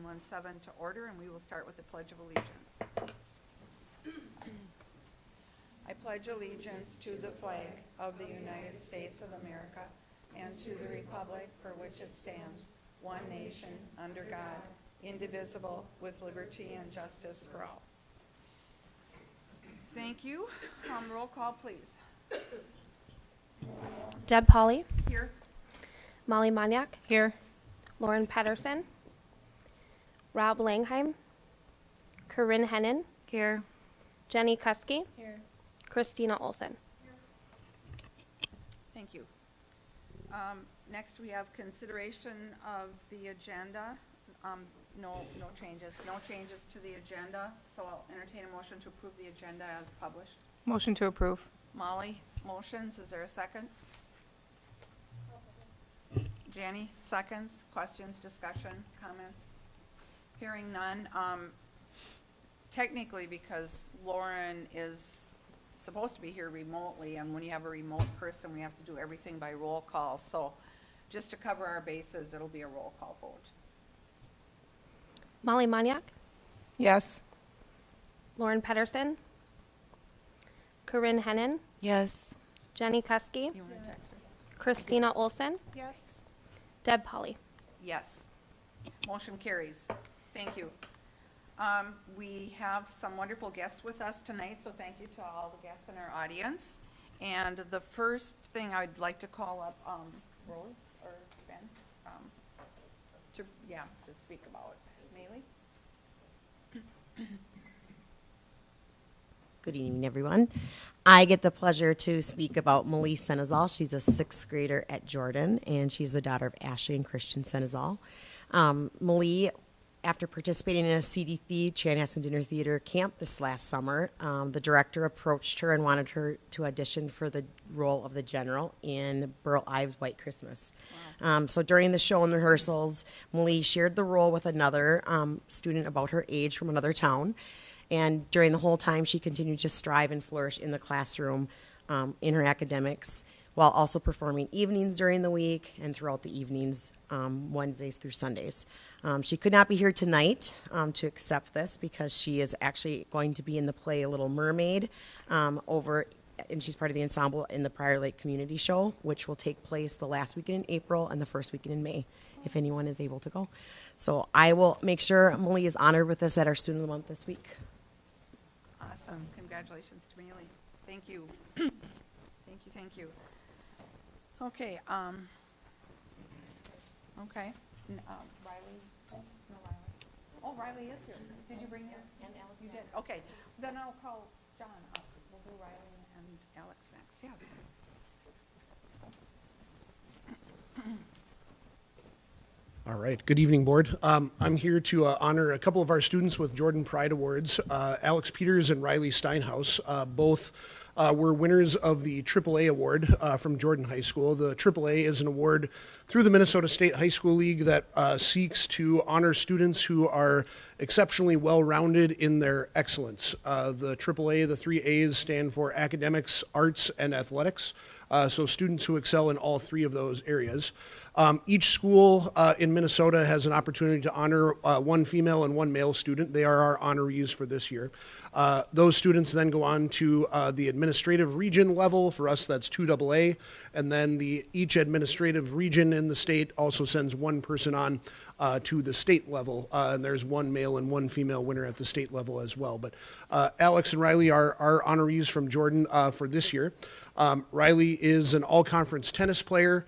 ISD717 to order, and we will start with the Pledge of Allegiance. I pledge allegiance to the flag of the United States of America and to the republic for which it stands, one nation, under God, indivisible, with liberty and justice for all. Thank you. Roll call, please. Deb Polly, Here. Molly Maniak, Here. Lauren Patterson, Rob Langheim, Corinne Hennon, Here. Jenny Kuski, Here. Christina Olson. Thank you. Next, we have consideration of the agenda. No changes to the agenda, so I'll entertain a motion to approve the agenda as published. Motion to approve. Molly, motions. Is there a second? Janie, seconds. Questions, discussion, comments? Hearing none. Technically, because Lauren is supposed to be here remotely, and when you have a remote person, we have to do everything by roll call. So just to cover our bases, it'll be a roll call vote. Molly Maniak, Yes. Lauren Patterson, Corinne Hennon, Yes. Jenny Kuski, You want to text her? Christina Olson, Yes. Deb Polly. Yes. Motion carries. Thank you. We have some wonderful guests with us tonight, so thank you to all the guests in our audience. And the first thing I'd like to call up Rose or Ben to speak about. Maylee? Good evening, everyone. I get the pleasure to speak about Malie Senezal. She's a sixth grader at Jordan, and she's the daughter of Ashley and Christian Senezal. Malie, after participating in a CDC, Chanhassen Dinner Theater camp this last summer, the director approached her and wanted her to audition for the role of the general in Burl Ives' White Christmas. Wow. So during the show and rehearsals, Malie shared the role with another student about her age from another town. And during the whole time, she continued to strive and flourish in the classroom, in her academics, while also performing evenings during the week and throughout the evenings, Wednesdays through Sundays. She could not be here tonight to accept this because she is actually going to be in the play Little Mermaid and she's part of the ensemble in the Prior Lake Community Show, which will take place the last weekend in April and the first weekend in May, if anyone is able to go. So I will make sure Malie is honored with us at our Student of the Month this week. Awesome. Congratulations to Maylee. Thank you. Thank you. Okay. Okay. Riley? No, Riley. Oh, Riley is here. Did you bring your? And Alex. You did? Okay. Then I'll call John up. We'll do Riley and Alex next. Yes. All right. Good evening, Board. I'm here to honor a couple of our students with Jordan Pride Awards. Alex Peters and Riley Steinhaus both were winners of the AAA award from Jordan High School. The AAA is an award through the Minnesota State High School League that seeks to honor students who are exceptionally well-rounded in their excellence. The AAA, the three A's, stand for academics, arts, and athletics. So students who excel in all three of those areas. Each school in Minnesota has an opportunity to honor one female and one male student. They are our honorees for this year. Those students then go on to the administrative region level. For us, that's 2AA. And then each administrative region in the state also sends one person on to the state level. And there's one male and one female winner at the state level as well. But Alex and Riley are our honorees from Jordan for this year. Riley is an all-conference tennis player.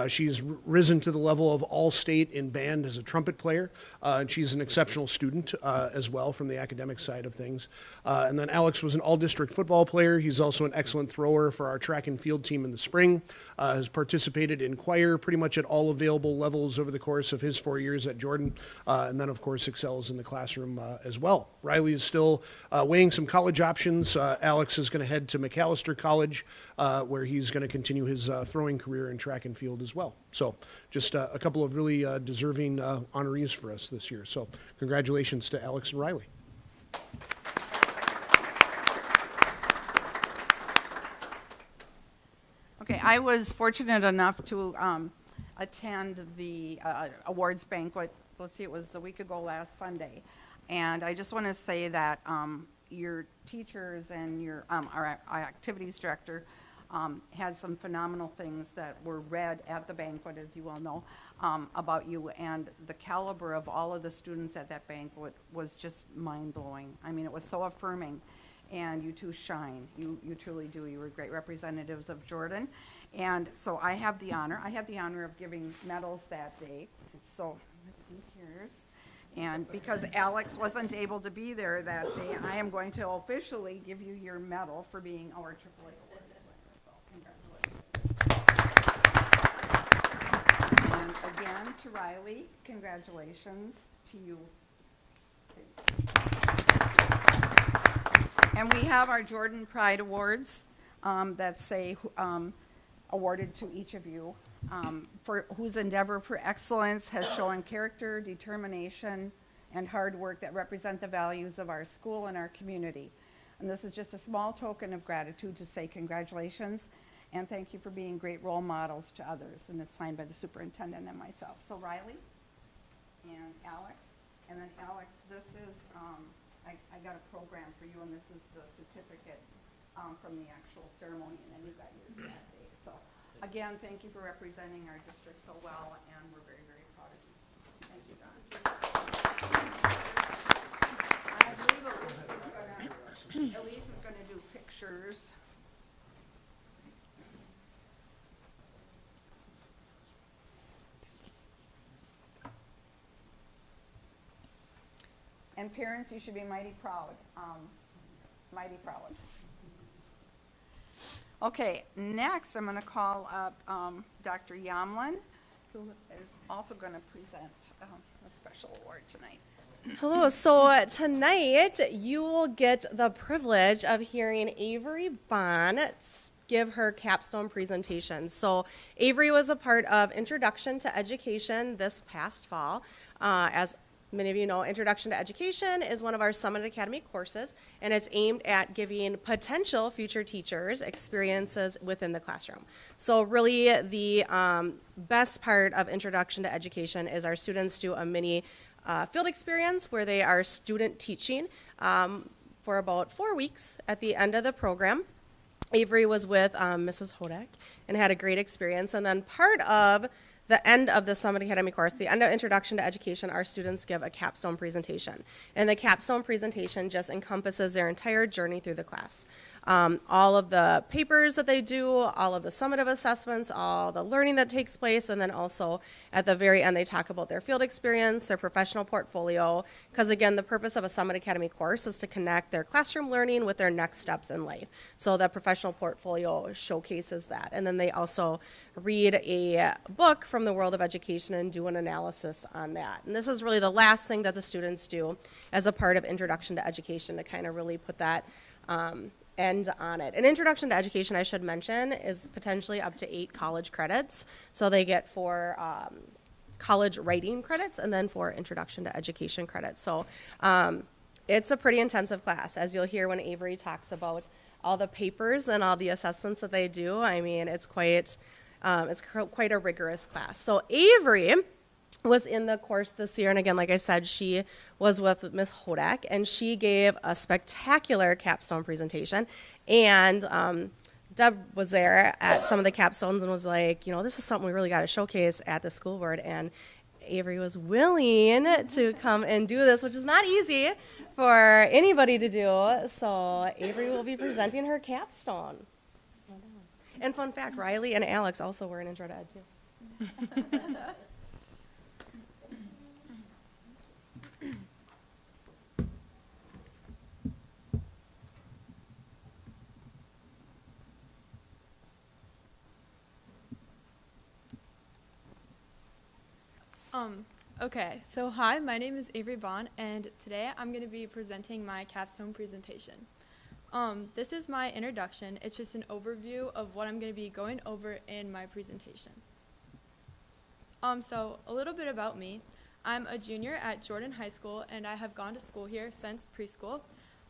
She's risen to the level of all-state in band as a trumpet player, and she's an exceptional student as well from the academic side of things. And then Alex was an all-district football player. He's also an excellent thrower for our track and field team in the spring, has participated in choir pretty much at all available levels over the course of his 4 years at Jordan, and then, of course, excels in the classroom as well. Riley is still weighing some college options. Alex is going to head to McAllister College, where he's going to continue his throwing career in track and field as well. So just a couple of really deserving honorees for us this year. So congratulations to Alex and Riley. Okay, I was fortunate enough to attend the awards banquet let's see, it was a week ago last Sunday. And I just want to say that your teachers and our activities director had some phenomenal things that were read at the banquet, as you well know, about you. And the caliber of all of the students at that banquet was just mind-blowing. I mean, it was so affirming. And you two shine. You truly do. You were great representatives of Jordan. And so I have the honor of giving medals that day. So, Ms. here's. And because Alex wasn't able to be there that day, I am going to officially give you your medal for being our AAA Awards winner. So congratulations. And again, to Riley, congratulations to you. And we have our Jordan Pride Awards that say awarded to each of you for whose endeavor for excellence has shown character, determination, and hard work that represent the values of our school and our community. And this is just a small token of gratitude to say congratulations and thank you for being great role models to others. And it's signed by the superintendent and myself. So Riley and Alex, and then Alex, this is, I got a program for you, and this is the certificate from the actual ceremony, and then you got yours that day. So again, thank you for representing our district so well, and we're very, very proud of you. Thank you, John. I believe Elise is gonna do pictures. And parents, you should be mighty proud, mighty proud. Okay, next I'm going to call up Dr. Yamlin, who is also going to present a special award tonight. Hello. So tonight you will get the privilege of hearing Avery Bond give her capstone presentation. So Avery was a part of Introduction to Education this past fall. As many of you know, Introduction to Education is one of our Summit Academy courses, and it's aimed at giving potential future teachers experiences within the classroom. So really the best part of Introduction to Education is our students do a mini field experience where they are student teaching for about 4 weeks at the end of the program. Avery was with Mrs. Hodak and had a great experience, and then part of the end of the Summit Academy course, the end of Introduction to Education, our students give a capstone presentation. And the capstone presentation just encompasses their entire journey through the class. All of the papers that they do, all of the summative assessments, all the learning that takes place, and then also at the very end they talk about their field experience, their professional portfolio, because again, the purpose of a Summit Academy course is to connect their classroom learning with their next steps in life. So the professional portfolio showcases that. And then they also read a book from the world of education and do an analysis on that. And this is really the last thing that the students do as a part of Introduction to Education to kind of really put that end on it. An Introduction to Education, I should mention, is potentially up to 8 college credits. So they get 4 college writing credits and then 4 Introduction to Education credits. So it's a pretty intensive class, as you'll hear when Avery talks about all the papers and all the assessments that they do. I mean, it's quite a rigorous class. So Avery was in the course this year, and again, like I said, she was with Ms. Hodak, and she gave a spectacular capstone presentation, and Deb was there at some of the capstones and was like, you know, this is something we really got to showcase at the school board, and Avery was willing to come and do this, which is not easy for anybody to do, so Avery will be presenting her capstone. And fun fact, Riley and Alex also were in Intro to Ed, too. Okay, so hi, my name is Avery Bond, and today I'm going to be presenting my capstone presentation. This is my introduction. It's just an overview of what I'm going to be going over in my presentation. So a little bit about me. I'm a junior at Jordan High School, and I have gone to school here since preschool.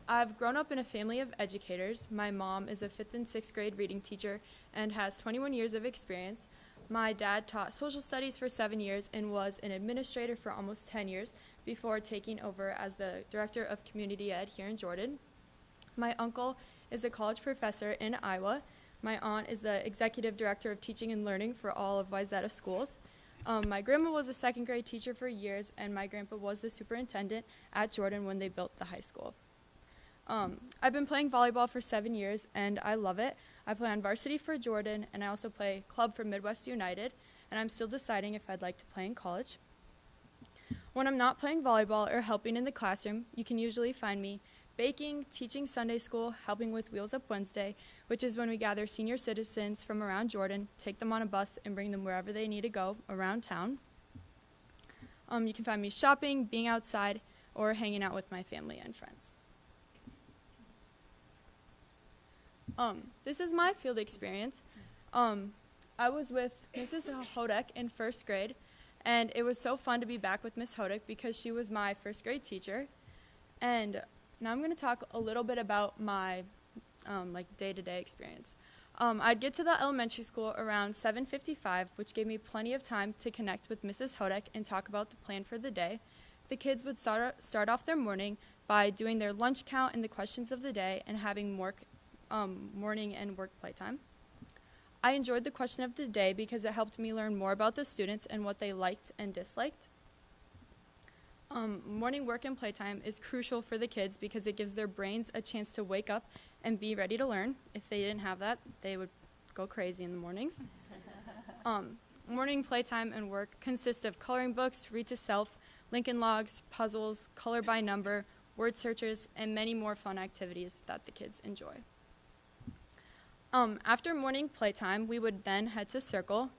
I've grown up in a family of educators. My mom is a 5th and 6th grade reading teacher and has 21 years of experience. My dad taught social studies for 7 years and was an administrator for almost 10 years before taking over as the director of community ed here in Jordan. My uncle is a college professor in Iowa. My aunt is the executive director of teaching and learning for all of Wayzata schools. My grandma was a second grade teacher for years, and my grandpa was the superintendent at Jordan when they built the high school. I've been playing volleyball for 7 years, and I love it. I play on varsity for Jordan, and I also play club for Midwest United, and I'm still deciding if I'd like to play in college. When I'm not playing volleyball or helping in the classroom, you can usually find me baking, teaching Sunday school, helping with Wheels Up Wednesday, which is when we gather senior citizens from around Jordan, take them on a bus, and bring them wherever they need to go around town. You can find me shopping, being outside, or hanging out with my family and friends. This is my field experience. I was with Mrs. Hodek in first grade, and it was so fun to be back with Miss Hodek because she was my first grade teacher. And now I'm going to talk a little bit about my day-to-day experience. I'd get to the elementary school around 7:55, which gave me plenty of time to connect with Mrs. Hodek and talk about the plan for the day. The kids would start off their morning by doing their lunch count and the questions of the day and having morning and work playtime. I enjoyed the question of the day because it helped me learn more about the students and what they liked and disliked. Morning work and playtime is crucial for the kids because it gives their brains a chance to wake up and be ready to learn. If they didn't have that, they would go crazy in the mornings. Morning playtime and work consists of coloring books, read to self, Lincoln logs, puzzles, color by number, word searches, and many more fun activities that the kids enjoy. After morning playtime, we would then head to Circle.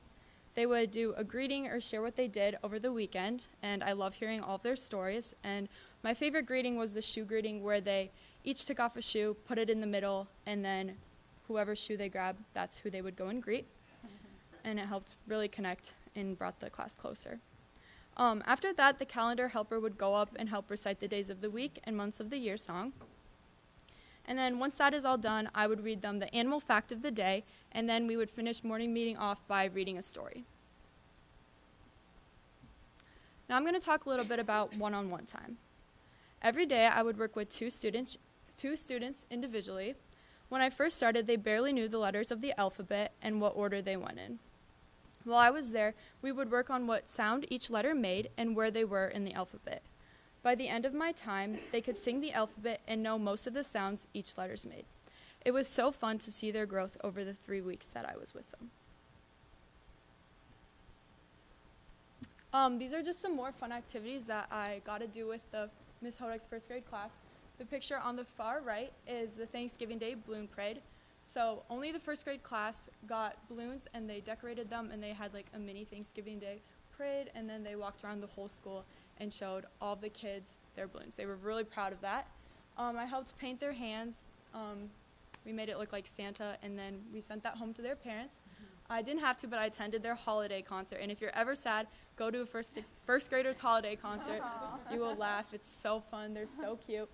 They would do a greeting or share what they did over the weekend, and I love hearing all of their stories. And my favorite greeting was the shoe greeting, where they each took off a shoe, put it in the middle, and then whoever shoe they grabbed, that's who they would go and greet. And it helped really connect and brought the class closer. After that, the calendar helper would go up and help recite the days of the week and months of the year song. And then once that is all done, I would read them the animal fact of the day, and then we would finish morning meeting off by reading a story. Now I'm going to talk a little bit about one-on-one time. Every day I would work with two students individually. When I first started, they barely knew the letters of the alphabet and what order they went in. While I was there, we would work on what sound each letter made and where they were in the alphabet. By the end of my time, they could sing the alphabet and know most of the sounds each letter's made. It was so fun to see their growth over the 3 weeks that I was with them. These are just some more fun activities that I got to do with the Miss Hodek's first grade class. The picture on the far right is the Thanksgiving Day balloon parade. So only the first grade class got balloons, and they decorated them, and they had like a mini Thanksgiving Day parade, and then they walked around the whole school and showed all the kids their balloons. They were really proud of that. I helped paint their hands. We made it look like Santa, and then we sent that home to their parents. I didn't have to, but I attended their holiday concert. And if you're ever sad, go to a first graders holiday concert. You will laugh. It's so fun. They're so cute.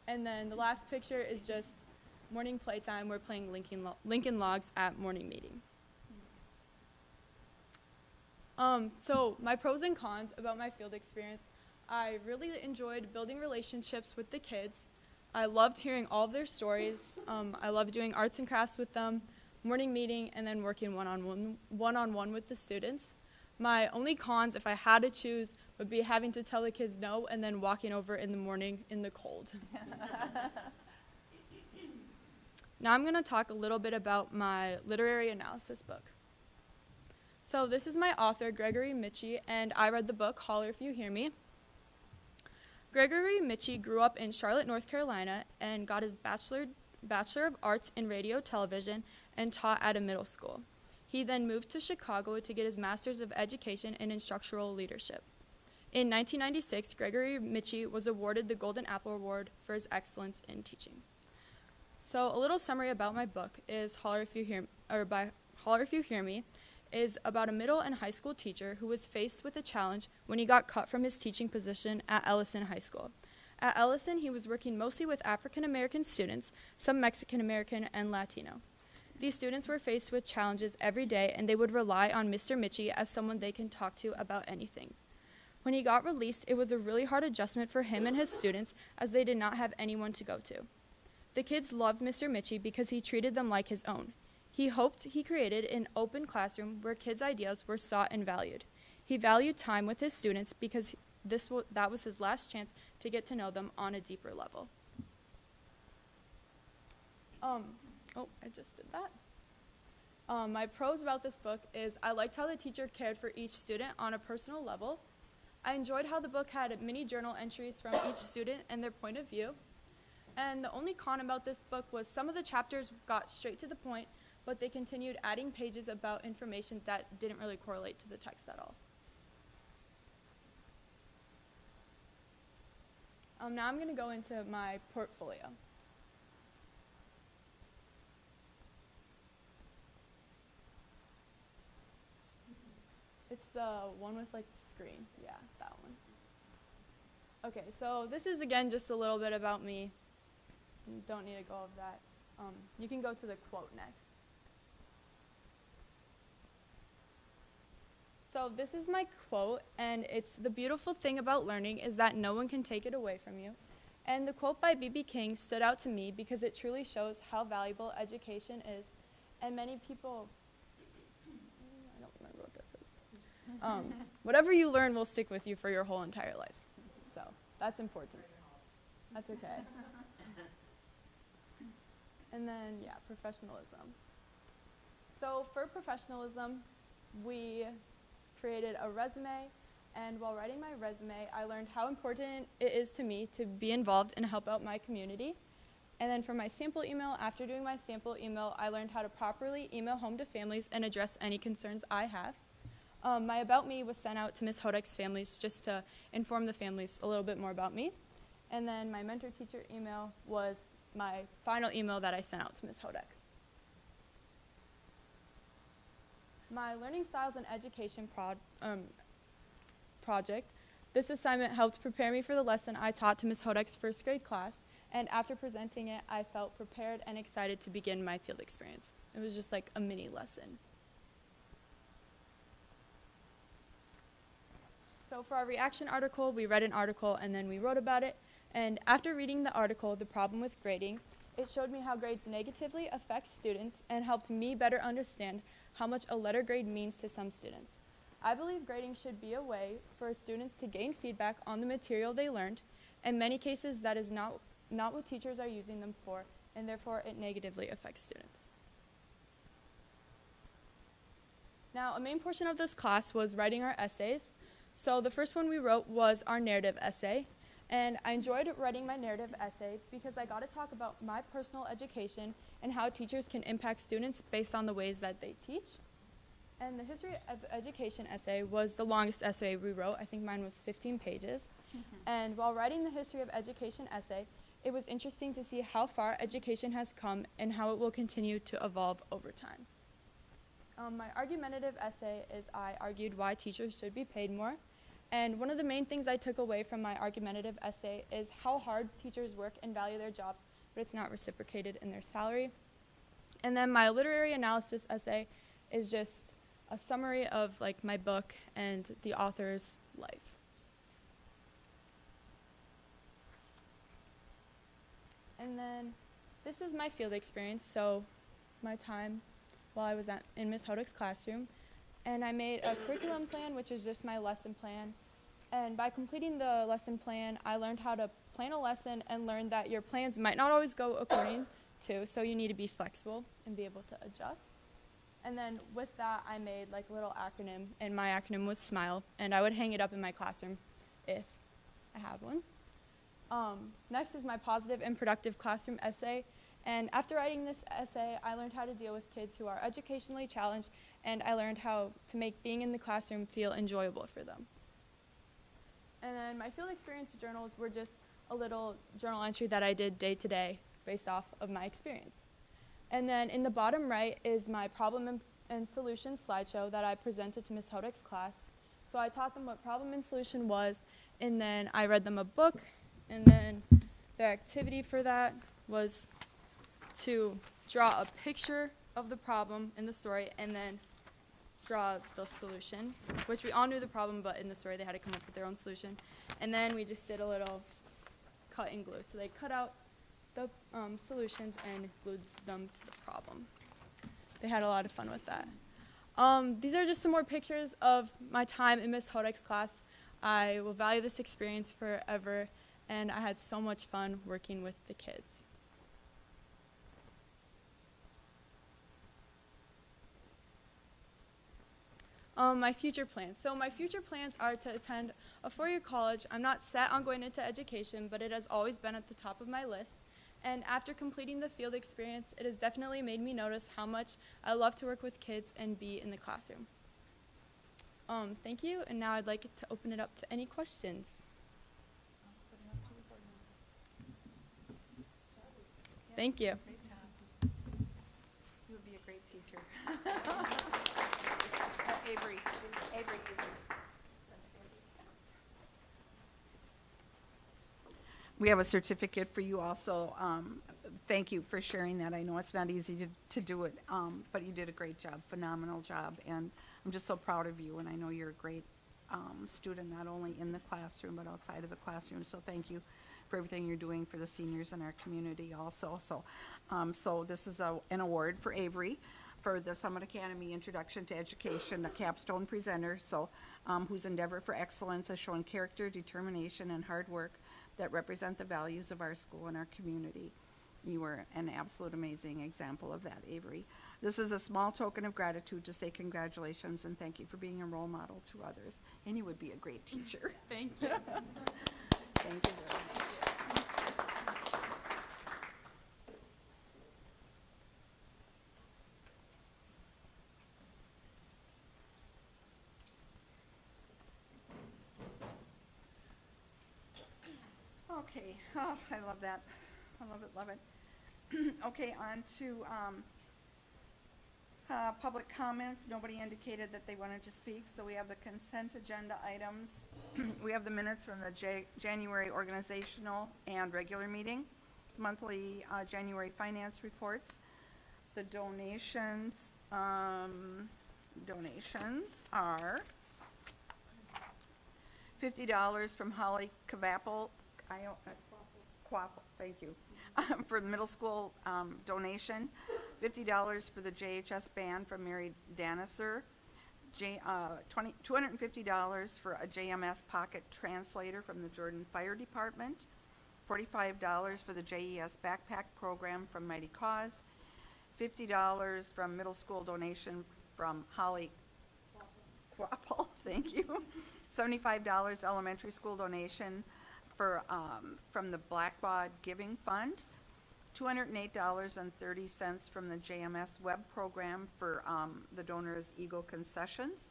And then the last picture is just morning playtime. We're playing Lincoln Logs at morning meeting. So my pros and cons about my field experience. I really enjoyed building relationships with the kids. I loved hearing all of their stories. I loved doing arts and crafts with them, morning meeting, and then working one-on-one with the students. My only cons, if I had to choose, would be having to tell the kids no and then walking over in the morning in the cold. Now I'm going to talk a little bit about my literary analysis book. So this is my author, Gregory Mitchie, and I read the book, Holler If You Hear Me. Gregory Mitchie grew up in Charlotte, North Carolina, and got his Bachelor of Arts in Radio, Television, and taught at a middle school. He then moved to Chicago to get his Master's of Education in Instructional Leadership. In 1996, Gregory Mitchie was awarded the Golden Apple Award for his excellence in teaching. So a little summary about my book is Holler If You Hear Me, is about a middle and high school teacher who was faced with a challenge when he got cut from his teaching position at Ellison High School. At Ellison, he was working mostly with African American students, some Mexican American, and Latino. These students were faced with challenges every day, and they would rely on Mr. Mitchie as someone they can talk to about anything. When he got released, it was a really hard adjustment for him and his students, as they did not have anyone to go to. The kids loved Mr. Mitchie because he treated them like his own. He hoped he created an open classroom where kids' ideas were sought and valued. He valued time with his students because that was his last chance to get to know them on a deeper level. I just did that. My pros about this book is I liked how the teacher cared for each student on a personal level. I enjoyed how the book had mini journal entries from each student and their point of view. And the only con about this book was some of the chapters got straight to the point, but they continued adding pages about information that didn't really correlate to the text at all. Now I'm going to go into my portfolio. It's the one with like the screen. Yeah, that one. Okay, so this is again just a little bit about me. You don't need to go over that. You can go to the quote next. So this is my quote, and it's the beautiful thing about learning is that no one can take it away from you. And the quote by B.B. King stood out to me because it truly shows how valuable education is. And many people, I don't remember what this is. Whatever you learn will stick with you for your whole entire life. So that's important. That's okay. And then, yeah, professionalism. So for professionalism, we created a resume, and while writing my resume, I learned how important it is to me to be involved and help out my community. And then for my sample email, after doing my sample email, I learned how to properly email home to families and address any concerns I have. My About Me was sent out to Ms. Hodek's families just to inform the families a little bit more about me. And then my mentor-teacher email was my final email that I sent out to Ms. Hodek. My Learning Styles and Education project, this assignment helped prepare me for the lesson I taught to Ms. Hodek's first grade class, and after presenting it, I felt prepared and excited to begin my field experience. It was just like a mini lesson. So for our reaction article, we read an article and then we wrote about it. And after reading the article, The Problem with Grading, it showed me how grades negatively affect students and helped me better understand how much a letter grade means to some students. I believe grading should be a way for students to gain feedback on the material they learned. In many cases, that is not what teachers are using them for, and therefore it negatively affects students. Now, a main portion of this class was writing our essays. So the first one we wrote was our narrative essay. And I enjoyed writing my narrative essay because I got to talk about my personal education and how teachers can impact students based on the ways that they teach. And the history of education essay was the longest essay we wrote. I think mine was 15 pages. And while writing the history of education essay, it was interesting to see how far education has come and how it will continue to evolve over time. My argumentative essay is I argued why teachers should be paid more. And one of the main things I took away from my argumentative essay is how hard teachers work and value their jobs, but it's not reciprocated in their salary. And then my literary analysis essay is just a summary of like my book and the author's life. And then this is my field experience, so my time while I was in Ms. Hodek's classroom. And I made a curriculum plan, which is just my lesson plan. And by completing the lesson plan, I learned how to plan a lesson and learned that your plans might not always go according to, so you need to be flexible and be able to adjust. And then with that, I made like a little acronym, and my acronym was SMILE, and I would hang it up in my classroom if I had one. Next is my positive and productive classroom essay. And after writing this essay, I learned how to deal with kids who are educationally challenged, and I learned how to make being in the classroom feel enjoyable for them. And then my field experience journals were just a little journal entry that I did day to day based off of my experience. And then in the bottom right is my problem and solution slideshow that I presented to Ms. Hodek's class. So I taught them what problem and solution was, and then I read them a book, and then their activity for that was to draw a picture of the problem in the story and then draw the solution, which we all knew the problem, but in the story they had to come up with their own solution. And then we just did a little cut and glue. So they cut out the solutions and glued them to the problem. They had a lot of fun with that. These are just some more pictures of my time in Miss Hodek's class. I will value this experience forever, and I had so much fun working with the kids. My future plans. So my future plans are to attend a four-year college. I'm not set on going into education, but it has always been at the top of my list. And after completing the field experience, it has definitely made me notice how much I love to work with kids and be in the classroom. Thank you, and now I'd like to open it up to any questions. Thank you. Great job. You would be a great teacher. Avery. We have a certificate for you also. Thank you for sharing that. I know it's not easy to do it, but you did a great job, phenomenal job, and I'm just so proud of you, and I know you're a great student, not only in the classroom, but outside of the classroom, so thank you for everything you're doing for the seniors in our community also. So this is an award for Avery for the Summit Academy Introduction to Education, a capstone presenter, whose endeavor for excellence has shown character, determination, and hard work that represent the values of our school and our community. You were an absolute amazing example of that, Avery. This is a small token of gratitude to say congratulations and thank you for being a role model to others. And you would be a great teacher. Thank you. Thank you very much. Okay, oh, I love that. I love it. Okay, on to public comments. Nobody indicated that they wanted to speak, so we have the consent agenda items. We have the minutes from the January organizational and regular meeting, monthly January finance reports. The donations are $50 from Holly Kvapel. Thank you. For the middle school donation, $50 for the JHS band from Mary Danisser, $250 for a JMS pocket translator from the Jordan Fire Department, $45 for the JES backpack program from Mighty Cause, $50 from middle school donation from Holly Quapple, thank you, $75 elementary school donation from the Blackbaud Giving Fund, $208.30 from the JMS web program for the donors Eagle Concessions,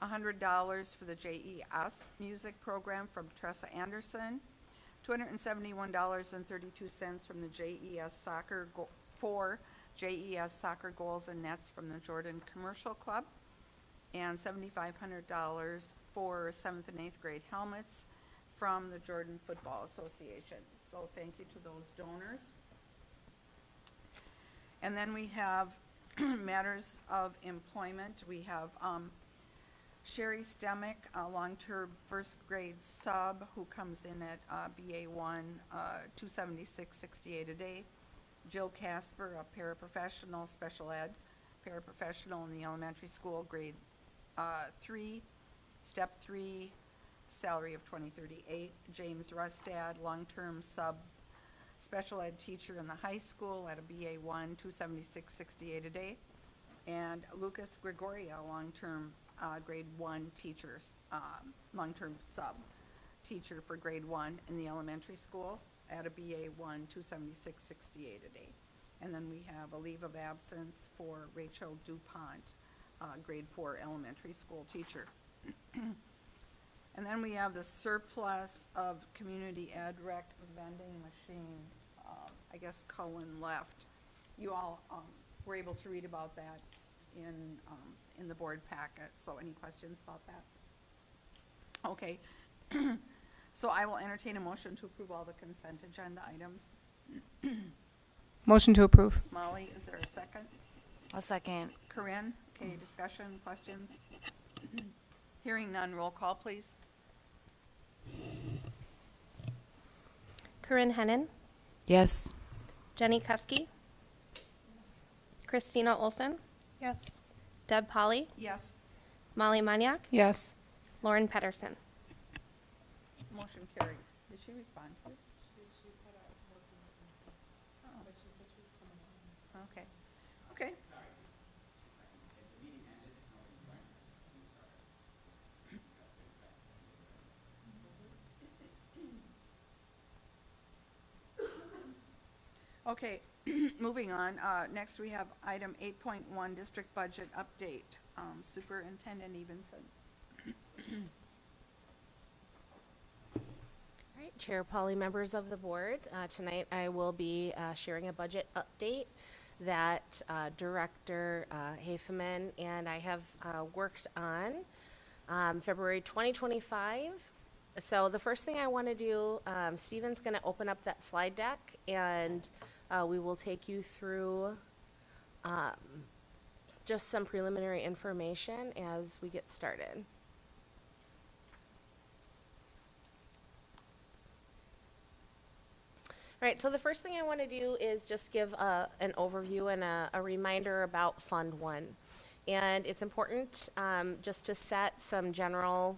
$100 for the JES music program from Tressa Anderson, $271.32 from the JES soccer for JES soccer goals and nets from the Jordan Commercial Club, and $7,500 for 7th and 8th grade helmets from the Jordan Football Association. So thank you to those donors. And then we have matters of employment. We have Sherry Stemick, a long-term first grade sub who comes in at BA1, $276.68 a day. Jill Casper, a paraprofessional, special ed paraprofessional in the elementary school, grade 3, step 3, salary of $20.38. James Rustad, long-term sub special ed teacher in the high school at a BA1, $276.68 a day. And Lucas Gregoria, long-term grade 1 teacher, long-term sub teacher for grade 1 in the elementary school at a BA1, $276.68 a day. And then we have a leave of absence for Rachel DuPont, grade 4 elementary school teacher. And then we have the surplus of community ed rec vending machine. I guess Cohen left. You all were able to read about that in the board packet. So any questions about that? Okay. So I will entertain a motion to approve all the consent agenda items. Motion to approve. Molly, is there a second? I'll second. Corinne, okay, discussion, questions? Hearing none, roll call, please. Corinne Hennon, Yes. Jenny Kuski, Christina Olson, Yes. Deb Polly, Yes, Molly Maniak, Yes. Lauren Pedersen. motion carries. Did she respond to it? Oh. Okay, okay. Okay, moving on. Next, we have item 8.1, district budget update. Superintendent Evenson. All right, Chair Polly, members of the board, tonight I will be sharing a budget update that Director Haefeman and I have worked on February 2025. So the first thing I want to do, Stephen's going to open up that slide deck and we will take you through just some preliminary information as we get started. All right, so the first thing I want to do is just give an overview and a reminder about Fund 1. And it's important just to set some general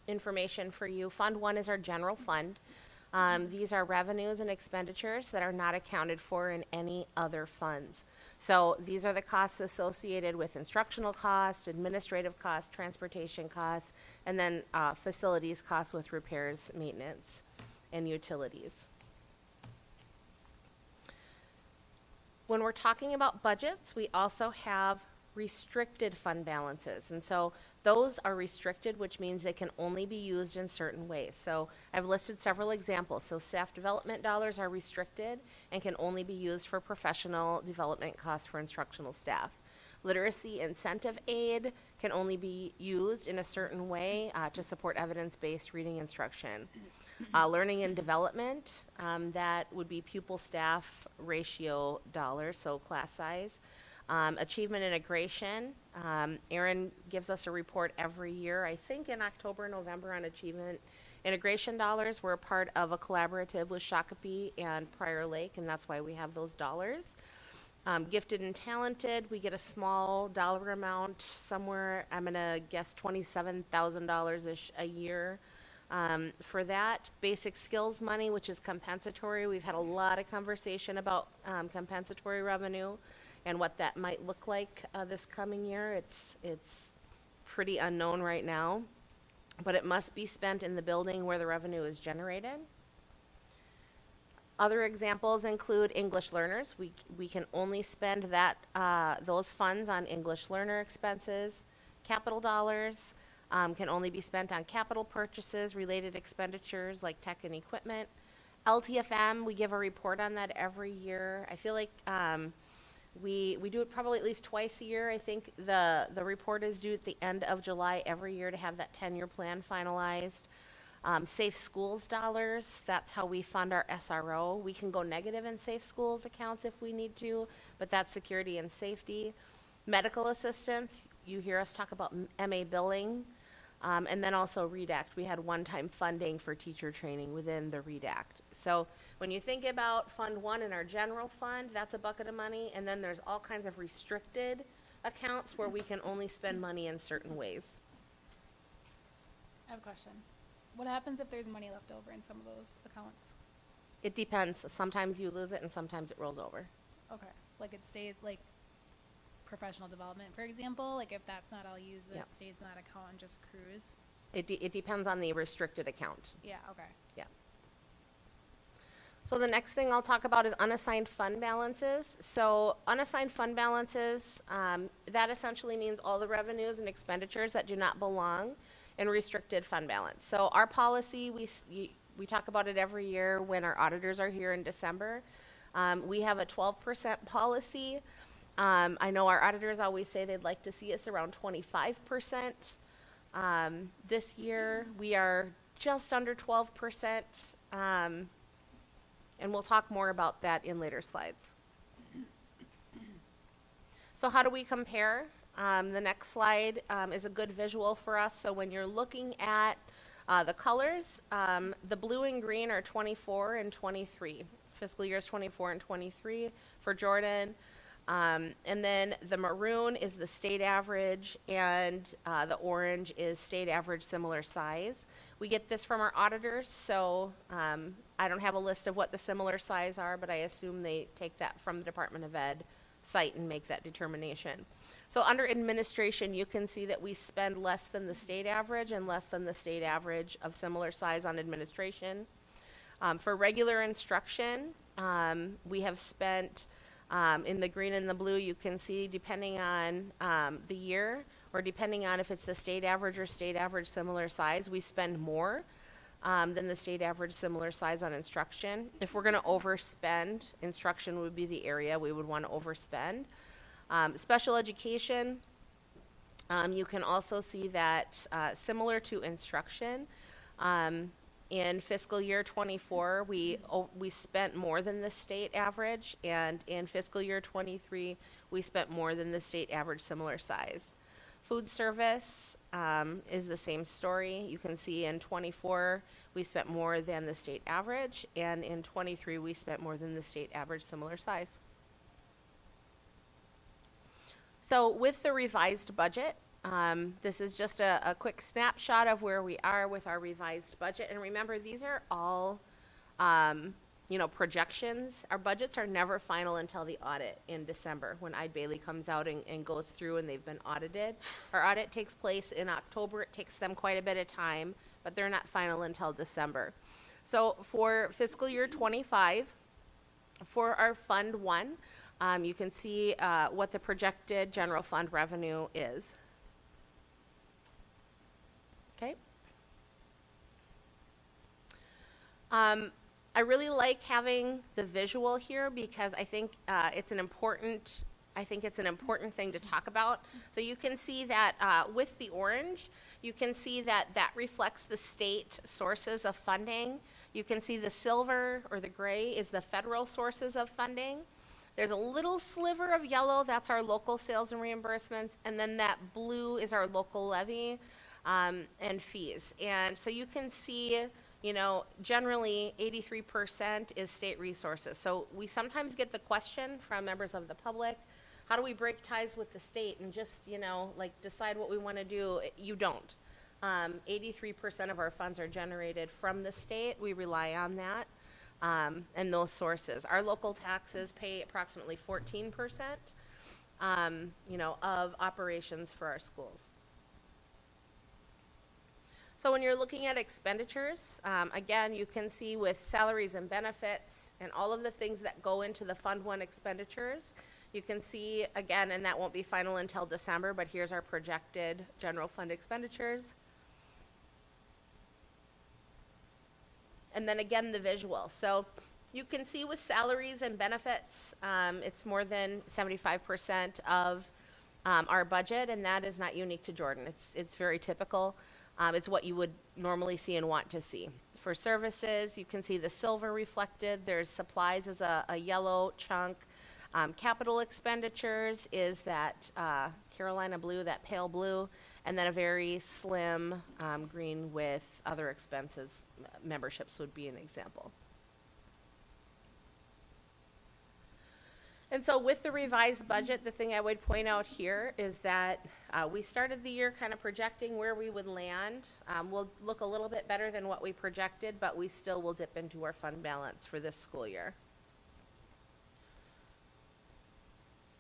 information for you. Fund 1 is our general fund. These are revenues and expenditures that are not accounted for in any other funds. So these are the costs associated with instructional costs, administrative costs, transportation costs, and then facilities costs with repairs, maintenance, and utilities. When we're talking about budgets, we also have restricted fund balances. And so those are restricted, which means they can only be used in certain ways. So I've listed several examples. So staff development dollars are restricted and can only be used for professional development costs for instructional staff. Literacy incentive aid can only be used in a certain way to support evidence-based reading instruction. Learning and development, that would be pupil staff ratio dollars, so class size. Achievement integration, Erin gives us a report every year, I think in October, November, on achievement integration dollars. We're a part of a collaborative with Shakopee and Prior Lake, and that's why we have those dollars. Gifted and talented, we get a small dollar amount, somewhere, I'm going to guess $27,000-ish a year. For that, basic skills money, which is compensatory. We've had a lot of conversation about compensatory revenue and what that might look like this coming year. It's pretty unknown right now, but it must be spent in the building where the revenue is generated. Other examples include English learners. We can only spend those funds on English learner expenses. Capital dollars can only be spent on capital purchases, related expenditures like tech and equipment. LTFM, we give a report on that every year. I feel like we do it probably at least twice a year. I think the report is due at the end of July every year to have that 10-year plan finalized. Safe schools dollars, that's how we fund our SRO. We can go negative in safe schools accounts if we need to, but that's security and safety. Medical assistance, you hear us talk about MA billing. And then also READ Act. We had one-time funding for teacher training within the READ Act. So when you think about Fund 1 in our general fund, that's a bucket of money. And then there's all kinds of restricted accounts where we can only spend money in certain ways. I have a question. What happens if there's money left over in some of those accounts? It depends. Sometimes you lose it and sometimes it rolls over. Okay. Like it stays, like professional development, for example, like if that's not all used, then Yep. it stays in that account and just accrues? It depends on the restricted account. Yeah, okay. Yeah. So the next thing I'll talk about is unassigned fund balances. So unassigned fund balances, that essentially means all the revenues and expenditures that do not belong in restricted fund balance. So our policy, we talk about it every year when our auditors are here in December. We have a 12% policy. I know our auditors always say they'd like to see us around 25%. This year, we are just under 12%, and we'll talk more about that in later slides. So how do we compare? The next slide is a good visual for us. So when you're looking at the colors, the blue and green are 24 and 23. Fiscal years 24 and 23 for Jordan. And then the maroon is the state average, and the orange is state average similar size. We get this from our auditors, so I don't have a list of what the similar size are, but I assume they take that from the Department of Ed site and make that determination. So under administration, you can see that we spend less than the state average and less than the state average of similar size on administration. For regular instruction, we have spent, in the green and the blue, you can see depending on the year, or depending on if it's the state average or state average similar size, we spend more than the state average similar size on instruction. If we're going to overspend, instruction would be the area we would want to overspend. Special education, you can also see that similar to instruction, in fiscal year 24, we spent more than the state average, and in fiscal year 23, we spent more than the state average similar size. Food service is the same story. You can see in 24, we spent more than the state average, and in 23, we spent more than the state average similar size. So with the revised budget, this is just a quick snapshot of where we are with our revised budget. And remember, these are all, projections. Our budgets are never final until the audit in December, when Eid Bailey comes out and goes through and they've been audited. Our audit takes place in October. It takes them quite a bit of time, but they're not final until December. So for fiscal year 25, for our Fund 1, you can see what the projected general fund revenue is. Okay. I really like having the visual here because I think it's an important thing to talk about. So you can see that with the orange, you can see that reflects the state sources of funding. You can see the silver or the gray is the federal sources of funding. There's a little sliver of yellow, that's our local sales and reimbursements, and then that blue is our local levy and fees. And so you can see, generally 83% is state resources. So we sometimes get the question from members of the public, how do we break ties with the state and just, decide what we want to do? You don't. 83% of our funds are generated from the state. We rely on that. And those sources. Our local taxes pay approximately 14%, of operations for our schools. So when you're looking at expenditures, again, you can see with salaries and benefits and all of the things that go into the Fund 1 expenditures, you can see, again, and that won't be final until December, but here's our projected general fund expenditures. And then again, the visual. So you can see with salaries and benefits, it's more than 75% of our budget, and that is not unique to Jordan. It's very typical. It's what you would normally see and want to see. For services, you can see the silver reflected. There's supplies as a yellow chunk. Capital expenditures is that Carolina blue, that pale blue, and then a very slim green with other expenses. Memberships would be an example. And so with the revised budget, the thing I would point out here is that we started the year kind of projecting where we would land. We'll look a little bit better than what we projected, but we still will dip into our fund balance for this school year.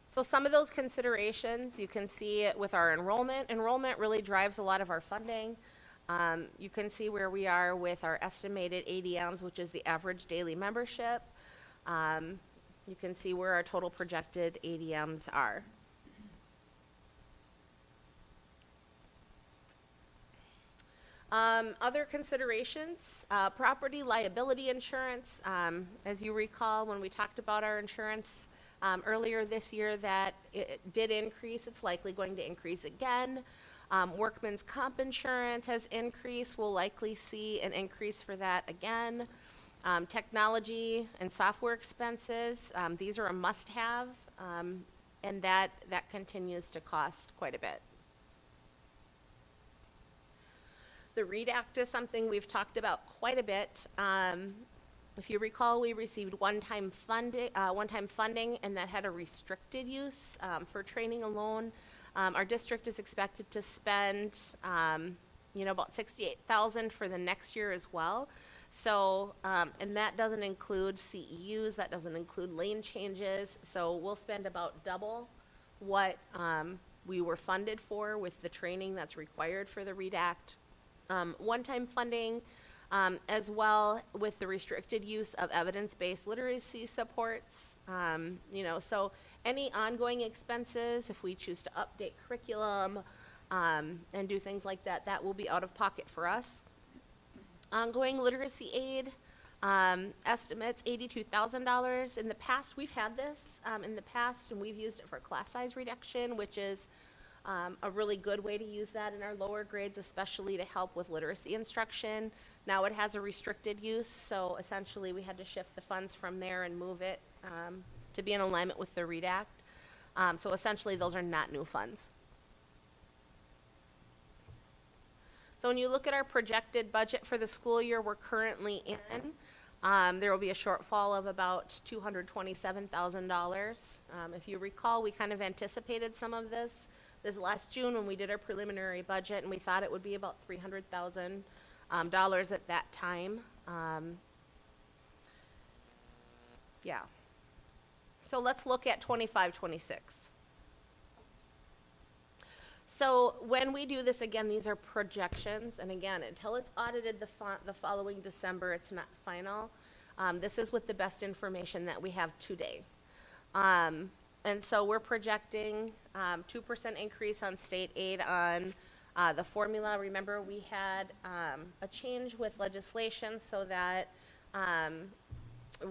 So some of those considerations you can see with our enrollment. Enrollment really drives a lot of our funding. You can see where we are with our estimated ADMs, which is the average daily membership. You can see where our total projected ADMs are. Other considerations, property liability insurance. As you recall, when we talked about our insurance earlier this year, that it did increase. It's likely going to increase again. Workman's comp insurance has increased. We'll likely see an increase for that again. Technology and software expenses, these are a must-have. and that continues to cost quite a bit. The READ Act is something we've talked about quite a bit. If you recall, we received one-time funding, and that had a restricted use for training alone. Our district is expected to spend, about $68,000 for the next year as well. So, and that doesn't include CEUs, that doesn't include lane changes. So we'll spend about double what we were funded for with the training that's required for the READ Act. One-time funding, as well with the restricted use of evidence-based literacy supports. So any ongoing expenses, if we choose to update curriculum and do things like that, that will be out of pocket for us. Ongoing literacy aid, estimates $82,000. In the past, we've had this in the past, and we've used it for class size reduction, which is a really good way to use that in our lower grades, especially to help with literacy instruction. Now it has a restricted use, so essentially we had to shift the funds from there and move it to be in alignment with the READ Act. So essentially those are not new funds. So when you look at our projected budget for the school year we're currently in, there will be a shortfall of about $227,000. If you recall, we kind of anticipated some of this last June when we did our preliminary budget, and we thought it would be about $300,000 at that time. Yeah. So let's look at 25-26. So when we do this, again, these are projections, and again, until it's audited the following December, it's not final. This is with the best information that we have today. And so we're projecting 2% increase on state aid on the formula. Remember, we had a change with legislation so that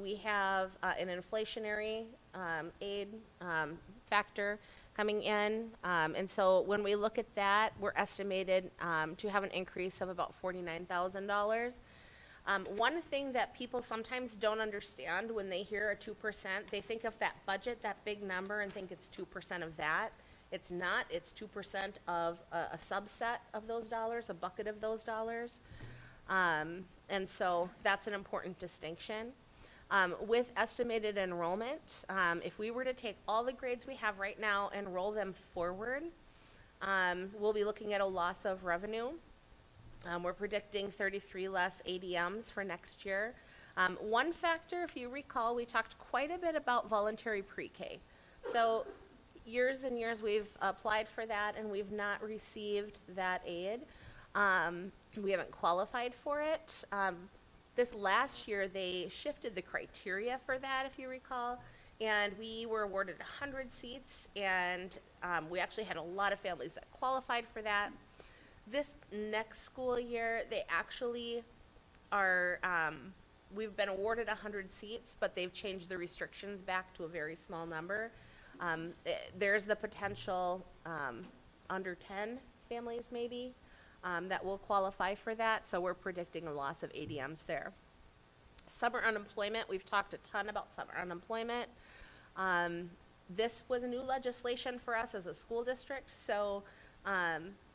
we have an inflationary aid factor coming in. And so when we look at that, we're estimated to have an increase of about $49,000. One thing that people sometimes don't understand when they hear a 2%, they think of that budget, that big number, and think it's 2% of that. It's not. It's 2% of a subset of those dollars, a bucket of those dollars. And so that's an important distinction. With estimated enrollment, if we were to take all the grades we have right now and roll them forward, we'll be looking at a loss of revenue. We're predicting 33 less ADMs for next year. One factor, if you recall, we talked quite a bit about voluntary pre-K. So years and years we've applied for that and we've not received that aid. We haven't qualified for it. This last year they shifted the criteria for that, if you recall, and we were awarded 100 seats, and we actually had a lot of families that qualified for that. This next school year, they actually are, we've been awarded 100 seats, but they've changed the restrictions back to a very small number. There's the potential under 10 families maybe that will qualify for that, so we're predicting a loss of ADMs there. Summer unemployment, we've talked a ton about summer unemployment. This was new legislation for us as a school district, so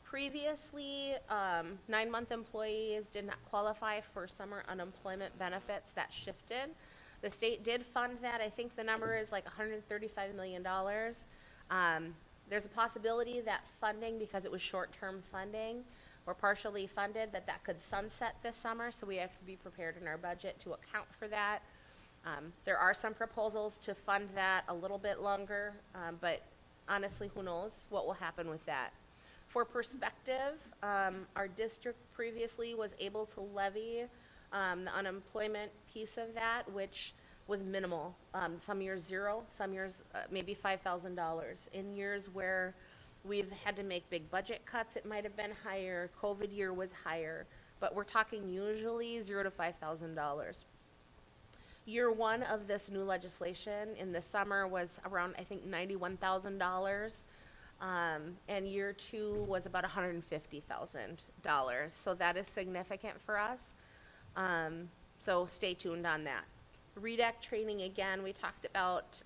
previously, 9-month employees did not qualify for summer unemployment benefits. That shifted. The state did fund that. I think the number is like $135 million. There's a possibility that funding, because it was short-term funding or partially funded, that could sunset this summer, so we have to be prepared in our budget to account for that. There are some proposals to fund that a little bit longer, but honestly, who knows what will happen with that. For perspective, our district previously was able to levy the unemployment piece of that, which was minimal. Some years zero, some years maybe $5,000. In years where we've had to make big budget cuts, it might have been higher. COVID year was higher, but we're talking usually $0 to $5,000. Year one of this new legislation in the summer was around, I think, $91,000. And year two was about $150,000. So that is significant for us. So stay tuned on that. REDAC training, again, we talked about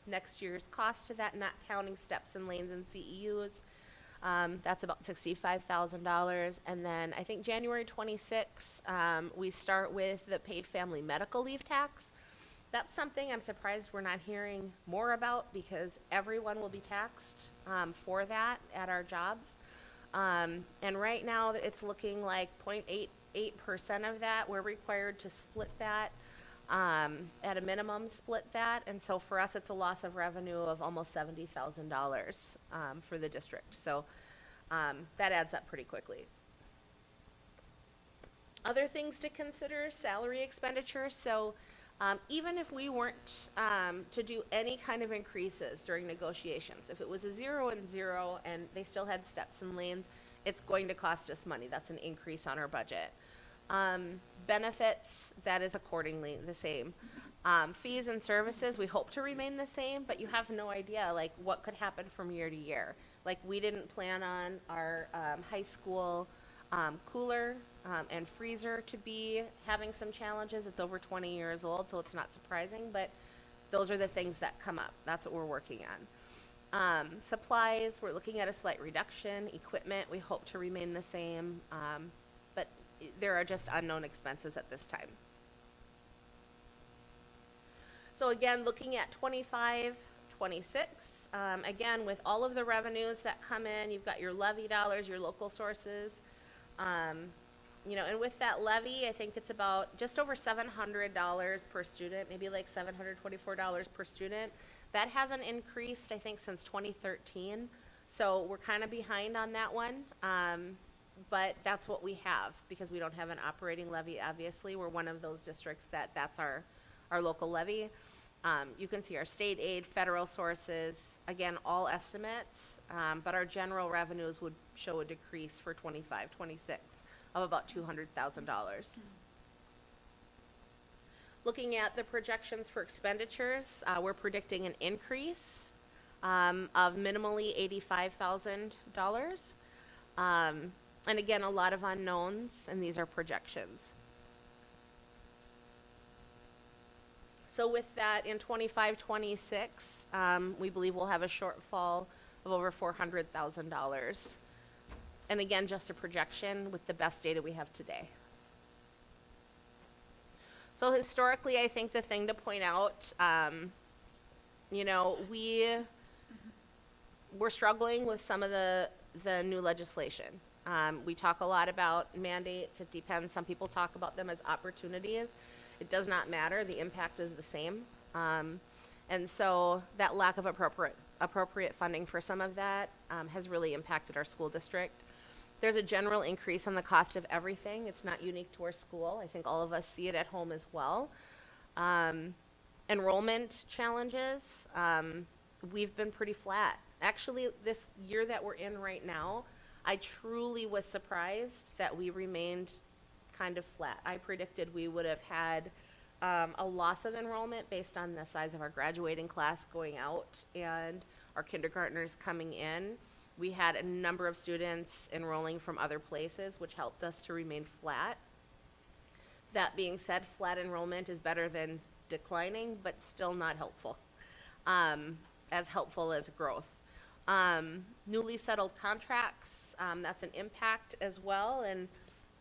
next year's cost to that, not counting steps and lanes and CEUs. That's about $65,000. And then I think January 26, we start with the paid family medical leave tax. That's something I'm surprised we're not hearing more about, because everyone will be taxed for that at our jobs. And right now it's looking like 0.88% of that. We're required to split that, at a minimum split that. And so for us, it's a loss of revenue of almost $70,000 for the district. So that adds up pretty quickly. Other things to consider, salary expenditures. So even if we weren't to do any kind of increases during negotiations, if it was a 0 and 0 and they still had steps and lanes, it's going to cost us money. That's an increase on our budget. Benefits, that is accordingly the same. Fees and services, we hope to remain the same, but you have no idea like what could happen from year to year. Like we didn't plan on our high school cooler and freezer to be having some challenges. It's over 20 years old, so it's not surprising, but those are the things that come up. That's what we're working on. Supplies, we're looking at a slight reduction. Equipment, we hope to remain the same, but there are just unknown expenses at this time. So again, looking at 25, 26, again, with all of the revenues that come in, you've got your levy dollars, your local sources, you know, and with that levy, I think it's about just over $700 per student, maybe like $724 per student. That hasn't increased, I think, since 2013. So we're kind of behind on that one. But that's what we have because we don't have an operating levy, obviously. We're one of those districts that's our local levy. You can see our state aid, federal sources, again, all estimates, but our general revenues would show a decrease for 25, 26 of about $200,000. Looking at the projections for expenditures, we're predicting an increase of minimally $85,000. And again, a lot of unknowns, and these are projections. So with that, in 25-26, we believe we'll have a shortfall of over $400,000. And again, just a projection with the best data we have today. So historically, I think the thing to point out, you know, we're struggling with some of the new legislation. We talk a lot about mandates. It depends. Some people talk about them as opportunities. It does not matter. The impact is the same. And so that lack of appropriate funding for some of that has really impacted our school district. There's a general increase in the cost of everything. It's not unique to our school. I think all of us see it at home as well. Enrollment challenges, we've been pretty flat. Actually, this year that we're in right now, I truly was surprised that we remained kind of flat. I predicted we would have had a loss of enrollment based on the size of our graduating class going out and our kindergartners coming in. We had a number of students enrolling from other places, which helped us to remain flat. That being said, flat enrollment is better than declining, but still not helpful, as helpful as growth. Newly settled contracts, that's an impact as well, and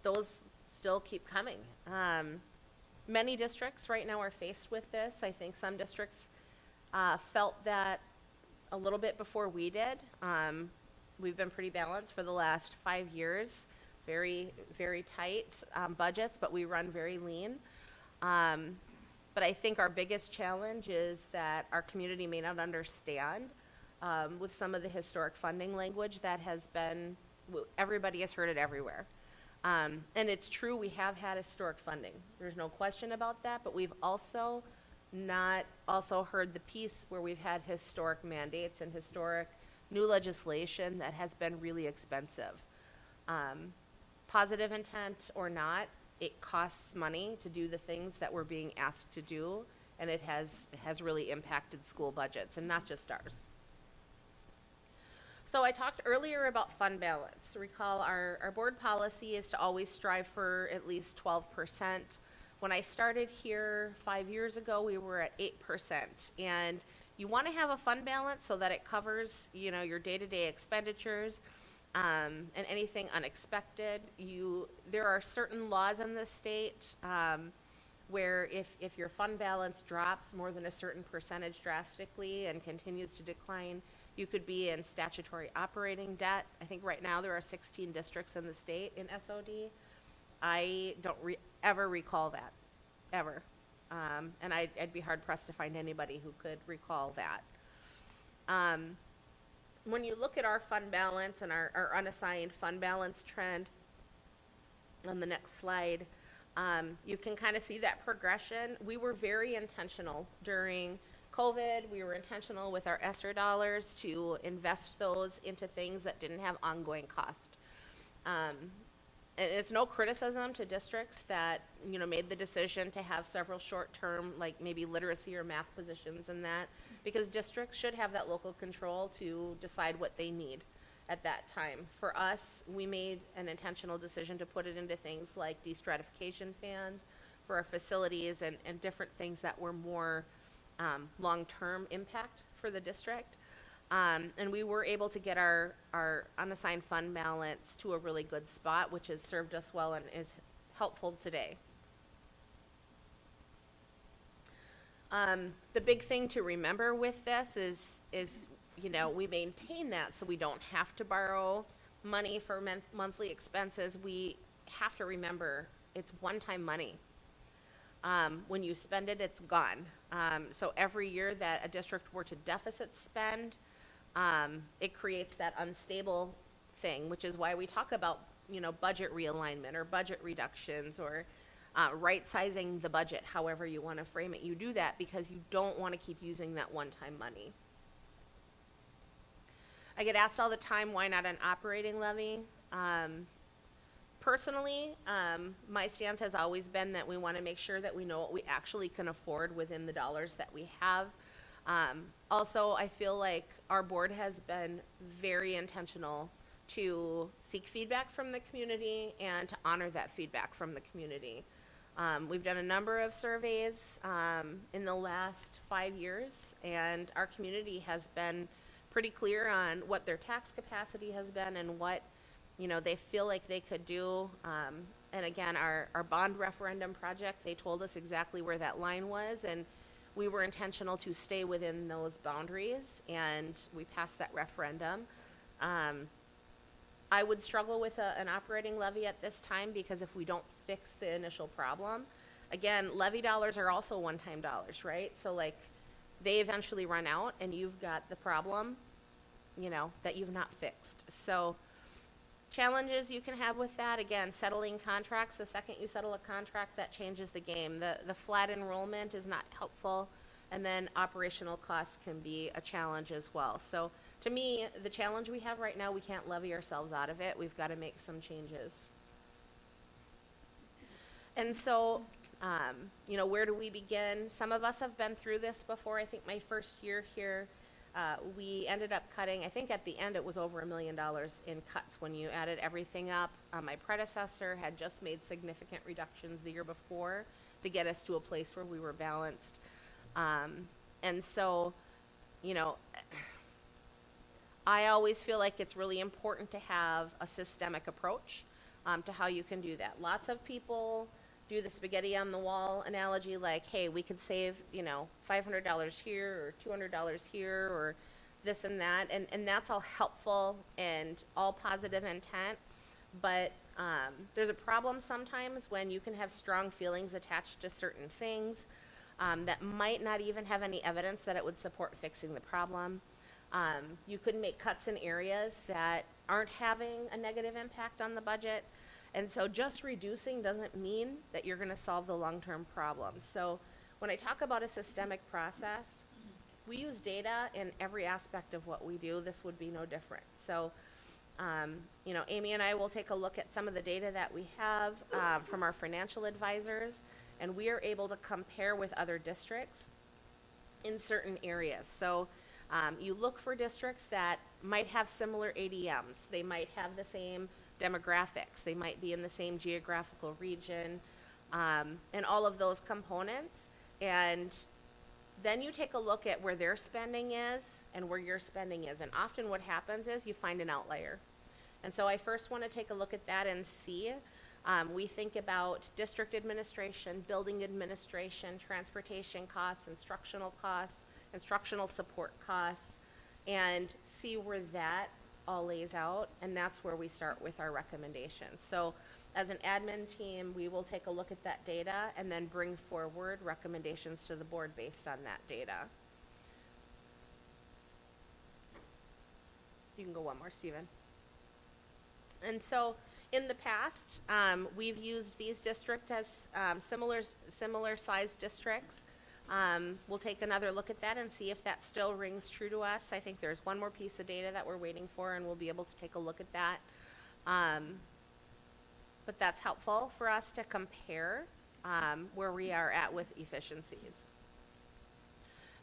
those still keep coming. Many districts right now are faced with this. I think some districts felt that a little bit before we did. We've been pretty balanced for the last 5 years, very, very tight budgets, but we run very lean. But I think our biggest challenge is that our community may not understand with some of the historic funding language that has been, everybody has heard it everywhere. And it's true, we have had historic funding. There's no question about that, but we've also not also heard the piece where we've had historic mandates and historic new legislation that has been really expensive. Positive intent or not, it costs money to do the things that we're being asked to do, and it has really impacted school budgets, and not just ours. So I talked earlier about fund balance. Recall our board policy is to always strive for at least 12%. When I started here 5 years ago, we were at 8%. And you want to have a fund balance so that it covers, your day-to-day expenditures and anything unexpected. There are certain laws in the state where if your fund balance drops more than a certain percentage drastically and continues to decline, you could be in statutory operating debt. I think right now there are 16 districts in the state in SOD. I don't ever recall that, ever. And I'd be hard pressed to find anybody who could recall that. When you look at our fund balance and our unassigned fund balance trend on the next slide, you can kind of see that progression. We were very intentional during COVID. We were intentional with our ESSER dollars to invest those into things that didn't have ongoing cost. And it's no criticism to districts that, made the decision to have several short-term, like maybe literacy or math positions in that, because districts should have that local control to decide what they need at that time. For us, we made an intentional decision to put it into things like de-stratification funds for our facilities and different things that were more long-term impact for the district. And we were able to get our unassigned fund balance to a really good spot, which has served us well and is helpful today. The big thing to remember with this is we maintain that so we don't have to borrow money for monthly expenses. We have to remember it's one-time money. When you spend it, it's gone. So every year that a district were to deficit spend, it creates that unstable thing, which is why we talk about, budget realignment or budget reductions or right-sizing the budget, however you want to frame it. You do that because you don't want to keep using that one-time money. I get asked all the time, why not an operating levy? Personally, my stance has always been that we want to make sure that we know what we actually can afford within the dollars that we have. Also, I feel like our board has been very intentional to seek feedback from the community and to honor that feedback from the community. We've done a number of surveys in the last 5 years, and our community has been pretty clear on what their tax capacity has been and what they feel like they could do. And again, our bond referendum project, they told us exactly where that line was, and we were intentional to stay within those boundaries, and we passed that referendum. I would struggle with an operating levy at this time because if we don't fix the initial problem, again, levy dollars are also one-time dollars, right? So they eventually run out and you've got the problem, that you've not fixed. So challenges you can have with that, again, settling contracts. The second you settle a contract, that changes the game. The flat enrollment is not helpful, and then operational costs can be a challenge as well. So to me, the challenge we have right now, we can't levy ourselves out of it. We've got to make some changes. And so, where do we begin? Some of us have been through this before. I think my first year here, we ended up cutting, I think at the end it was over $1 million in cuts when you added everything up. My predecessor had just made significant reductions the year before to get us to a place where we were balanced. And so, I always feel like it's really important to have a systemic approach to how you can do that. Lots of people do the spaghetti on the wall analogy, like, hey, we could save, $500 here or $200 here or this and that, and that's all helpful and all positive intent, but there's a problem sometimes when you can have strong feelings attached to certain things that might not even have any evidence that it would support fixing the problem. You could make cuts in areas that aren't having a negative impact on the budget. And so just reducing doesn't mean that you're going to solve the long-term problem. So when I talk about a systemic process, we use data in every aspect of what we do. This would be no different. So, Amy and I will take a look at some of the data that we have from our financial advisors, and we are able to compare with other districts in certain areas. So you look for districts that might have similar ADMs. They might have the same demographics. They might be in the same geographical region. and all of those components. And then you take a look at where their spending is and where your spending is. And often what happens is you find an outlier. And so I first want to take a look at that and see. We think about district administration, building administration, transportation costs, instructional support costs, and see where that all lays out. And that's where we start with our recommendations. So as an admin team, we will take a look at that data and then bring forward recommendations to the board based on that data. You can go one more, Stephen. And so in the past, we've used these districts as similar sized districts. We'll take another look at that and see if that still rings true to us. I think there's one more piece of data that we're waiting for, and we'll be able to take a look at that. But that's helpful for us to compare where we are at with efficiencies.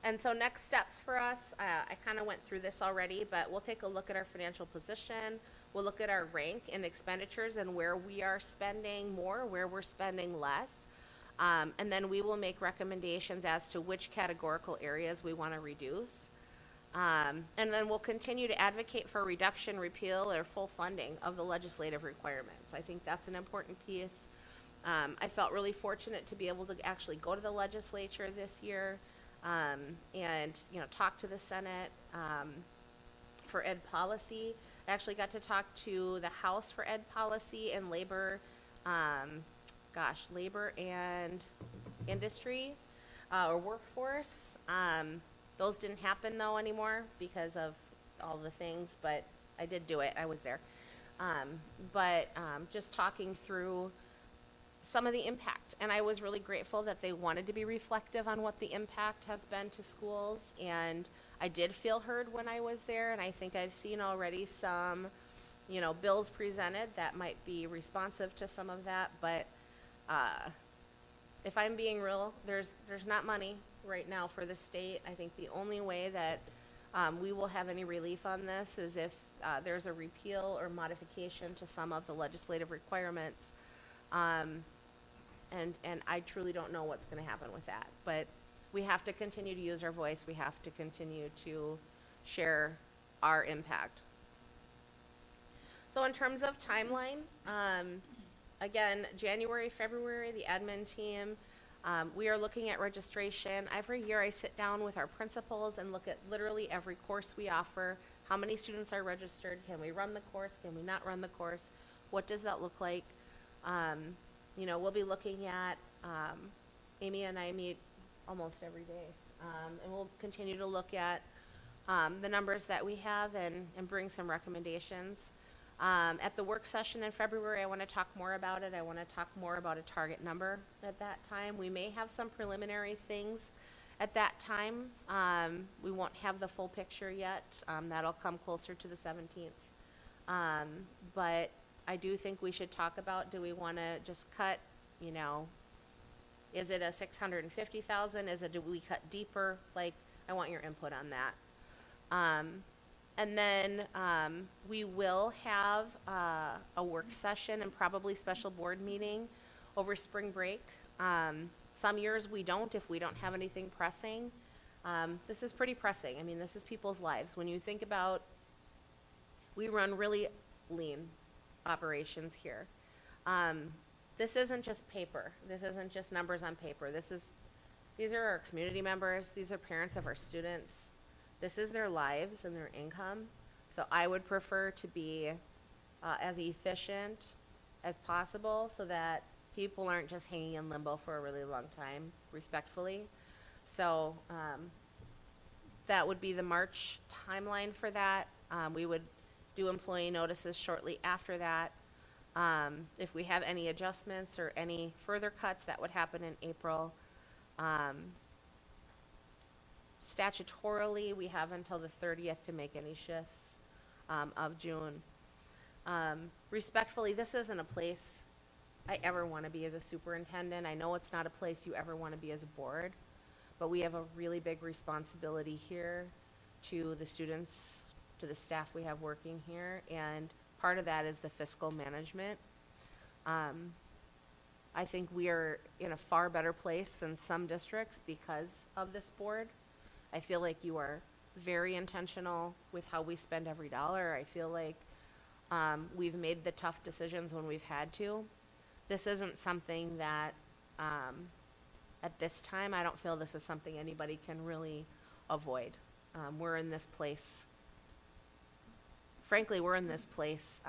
And so next steps for us, I kind of went through this already, but we'll take a look at our financial position. We'll look at our rank in expenditures and where we are spending more, where we're spending less. And then we will make recommendations as to which categorical areas we want to reduce. And then we'll continue to advocate for reduction, repeal, or full funding of the legislative requirements. I think that's an important piece. I felt really fortunate to be able to actually go to the legislature this year and talk to the Senate for ed policy. I actually got to talk to the House for ed policy and labor and industry or workforce. Those didn't happen though anymore because of all the things, but I did do it. I was there. Just talking through some of the impact. And I was really grateful that they wanted to be reflective on what the impact has been to schools. And I did feel heard when I was there. And I think I've seen already some, bills presented that might be responsive to some of that. But if I'm being real, there's not money right now for the state. I think the only way that we will have any relief on this is if there's a repeal or modification to some of the legislative requirements. And I truly don't know what's going to happen with that. But we have to continue to use our voice. We have to continue to share our impact. So in terms of timeline, again, January, February, the admin team, we are looking at registration. Every year I sit down with our principals and look at literally every course we offer. How many students are registered? Can we run the course? Can we not run the course? What does that look like? We'll be looking at, Amy and I meet almost every day. And we'll continue to look at the numbers that we have and bring some recommendations. At the work session in February, I want to talk more about it. I want to talk more about a target number at that time. We may have some preliminary things at that time. We won't have the full picture yet. That'll come closer to the 17th. But I do think we should talk about, do we want to just cut, is it a 650,000? Do we cut deeper? I want your input on that. And then we will have a work session and probably special board meeting over spring break. Some years we don't if we don't have anything pressing. This is pretty pressing. I mean, this is people's lives. When you think about, we run really lean operations here. This isn't just paper. This isn't just numbers on paper. These are our community members. These are parents of our students. This is their lives and their income. So I would prefer to be as efficient as possible so that people aren't just hanging in limbo for a really long time, respectfully. So that would be the March timeline for that. We would do employee notices shortly after that. If we have any adjustments or any further cuts, that would happen in April. Statutorily, we have until the 30th to make any shifts of June. Respectfully, this isn't a place I ever want to be as a superintendent. I know it's not a place you ever want to be as a board, but we have a really big responsibility here to the students, to the staff we have working here, and part of that is the fiscal management. I think we are in a far better place than some districts because of this board. I feel like you are very intentional with how we spend every dollar. I feel like we've made the tough decisions when we've had to. This isn't something that, at this time, I don't feel this is something anybody can really avoid. We're in this place, frankly, we're in this place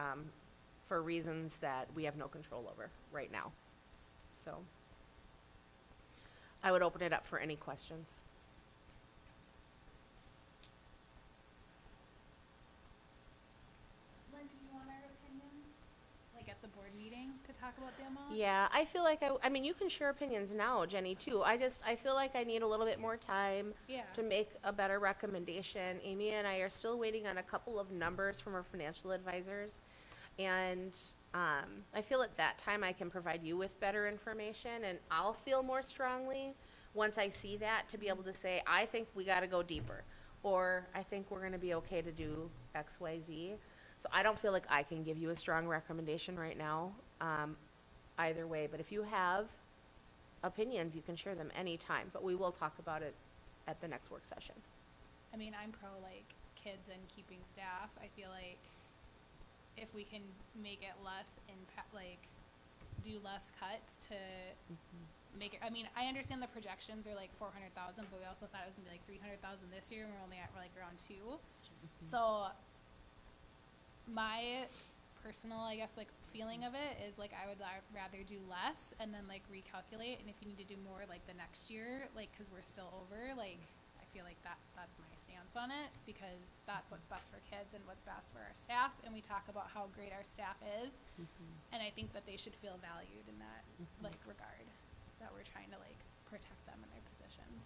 for reasons that we have no control over right now. So I would open it up for any questions. Lynn, did you want our opinions? Like at the board meeting to talk about the amount? Yeah, I feel like I mean, you can share opinions now, Jenny, too. I feel like I need a little bit more time Yeah. to make a better recommendation. Amy and I are still waiting on a couple of numbers from our financial advisors. And I feel at that time I can provide you with better information, and I'll feel more strongly once I see that to be able to say, I think we got to go deeper, or I think we're going to be okay to do X, Y, Z. So I don't feel like I can give you a strong recommendation right now, either way. But if you have opinions, you can share them anytime. But we will talk about it at the next work session. I mean, I'm pro like kids and keeping staff. I feel like if we can make it less impact, like do less cuts to make it. I mean, I understand the projections are like 400,000, but we also thought it was gonna be like 300,000 this year, and we're only at like around 2. So my personal, I guess, like feeling of it is like I would rather do less and then like recalculate, and if you need to do more like the next year, like because we're still over, like I feel like that's my stance on it, because that's what's best for kids and what's best for our staff, and we talk about how great our staff is, and I think that they should feel valued in that like regard, that we're trying to like protect them in their positions.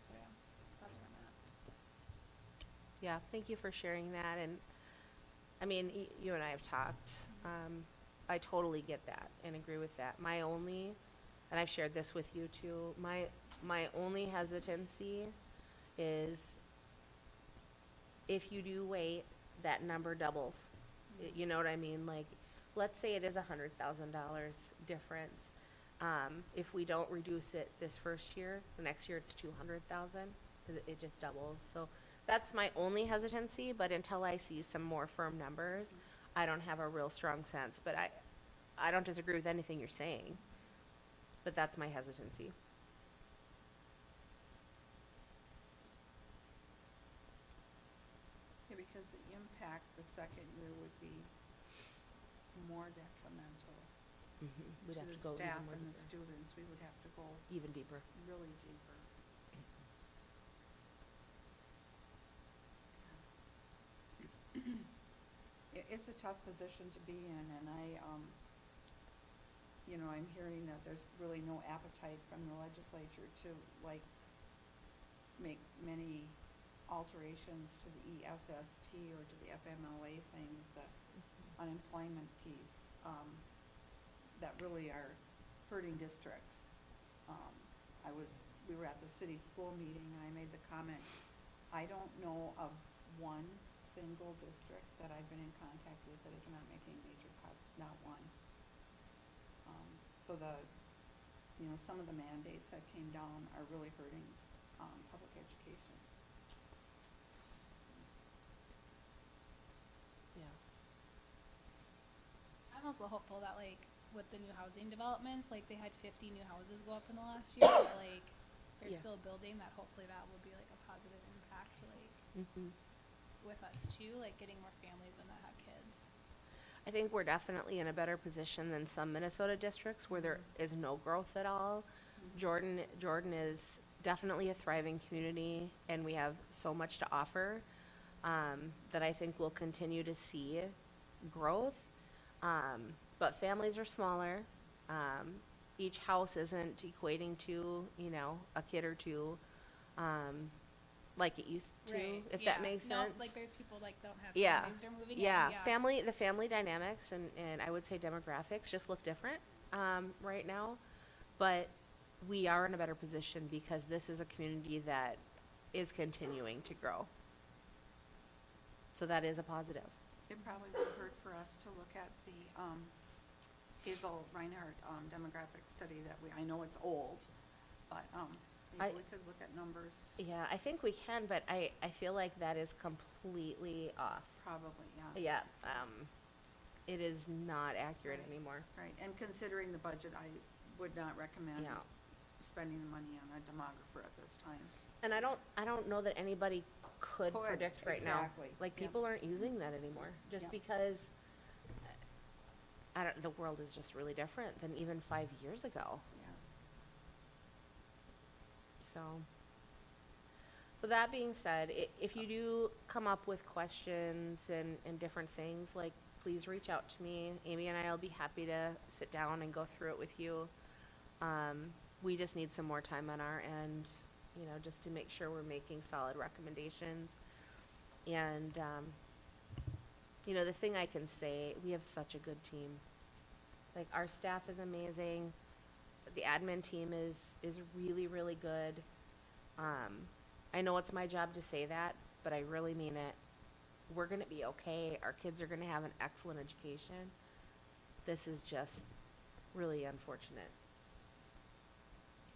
So yeah, that's where I'm at. Yeah, thank you for sharing that. And I mean, you and I have talked. I totally get that and agree with that. My only, and I've shared this with you too, my only hesitancy is if you do wait, that number doubles. You know what I mean? Like, let's say it is $100,000 difference. If we don't reduce it this first year, the next year it's 200,000, because it just doubles. So that's my only hesitancy, but until I see some more firm numbers, I don't have a real strong sense. But I don't disagree with anything you're saying, but that's my hesitancy. Yeah, because the impact the second year would be more detrimental We'd to have the to go even staff more and the deeper. students. We would have to go Even deeper. really deeper. It's a tough position to be in, and I'm hearing that there's really no appetite from the legislature to like make many alterations to the ESST or to the FMLA things, the unemployment piece, that really are hurting districts. We were at the city school meeting, and I made the comment, I don't know of one single district that I've been in contact with that is not making major cuts, not one. So some of the mandates that came down are really hurting public education. Yeah. I'm also hopeful that like with the new housing developments, like they had 50 new houses go up in the last year, but like they're Yeah. still building, that hopefully that will be like a positive impact like with us too, like getting more families in that have kids. I think we're definitely in a better position than some Minnesota districts where there is no growth at all. Jordan is definitely a thriving community, and we have so much to offer that I think we'll continue to see growth. But families are smaller. Each house isn't equating to, a kid or two, like it used to, if that makes No, sense. like there's people like don't have Yeah. families, they're moving Yeah, in. the family dynamics and I would say demographics just look different right now, but we are in a better position because this is a community that is continuing to grow. So that is a positive. It probably would hurt for us to look at the Hazel Reinhardt demographic study that I know it's old, but maybe we could look at numbers. Yeah, I think we can, but I feel like that is completely off. Probably, yeah. Yeah, it is not accurate Right. anymore. Right, and considering the budget, I would not recommend Yeah. spending the money on a demographer at this time. And I don't know that anybody could Could, predict right now. exactly. Like, Yep. people aren't using that anymore, just Yep. because the world is just really different than even 5 years ago. Yeah. So that being said, if you do come up with questions and different things, like, please reach out to me. Amy and I will be happy to sit down and go through it with you. We just need some more time on our end, just to make sure we're making solid recommendations. And, the thing I can say, we have such a good team. Like, our staff is amazing. The admin team is really, really good. I know it's my job to say that, but I really mean it. We're going to be okay. Our kids are going to have an excellent education. This is just really unfortunate.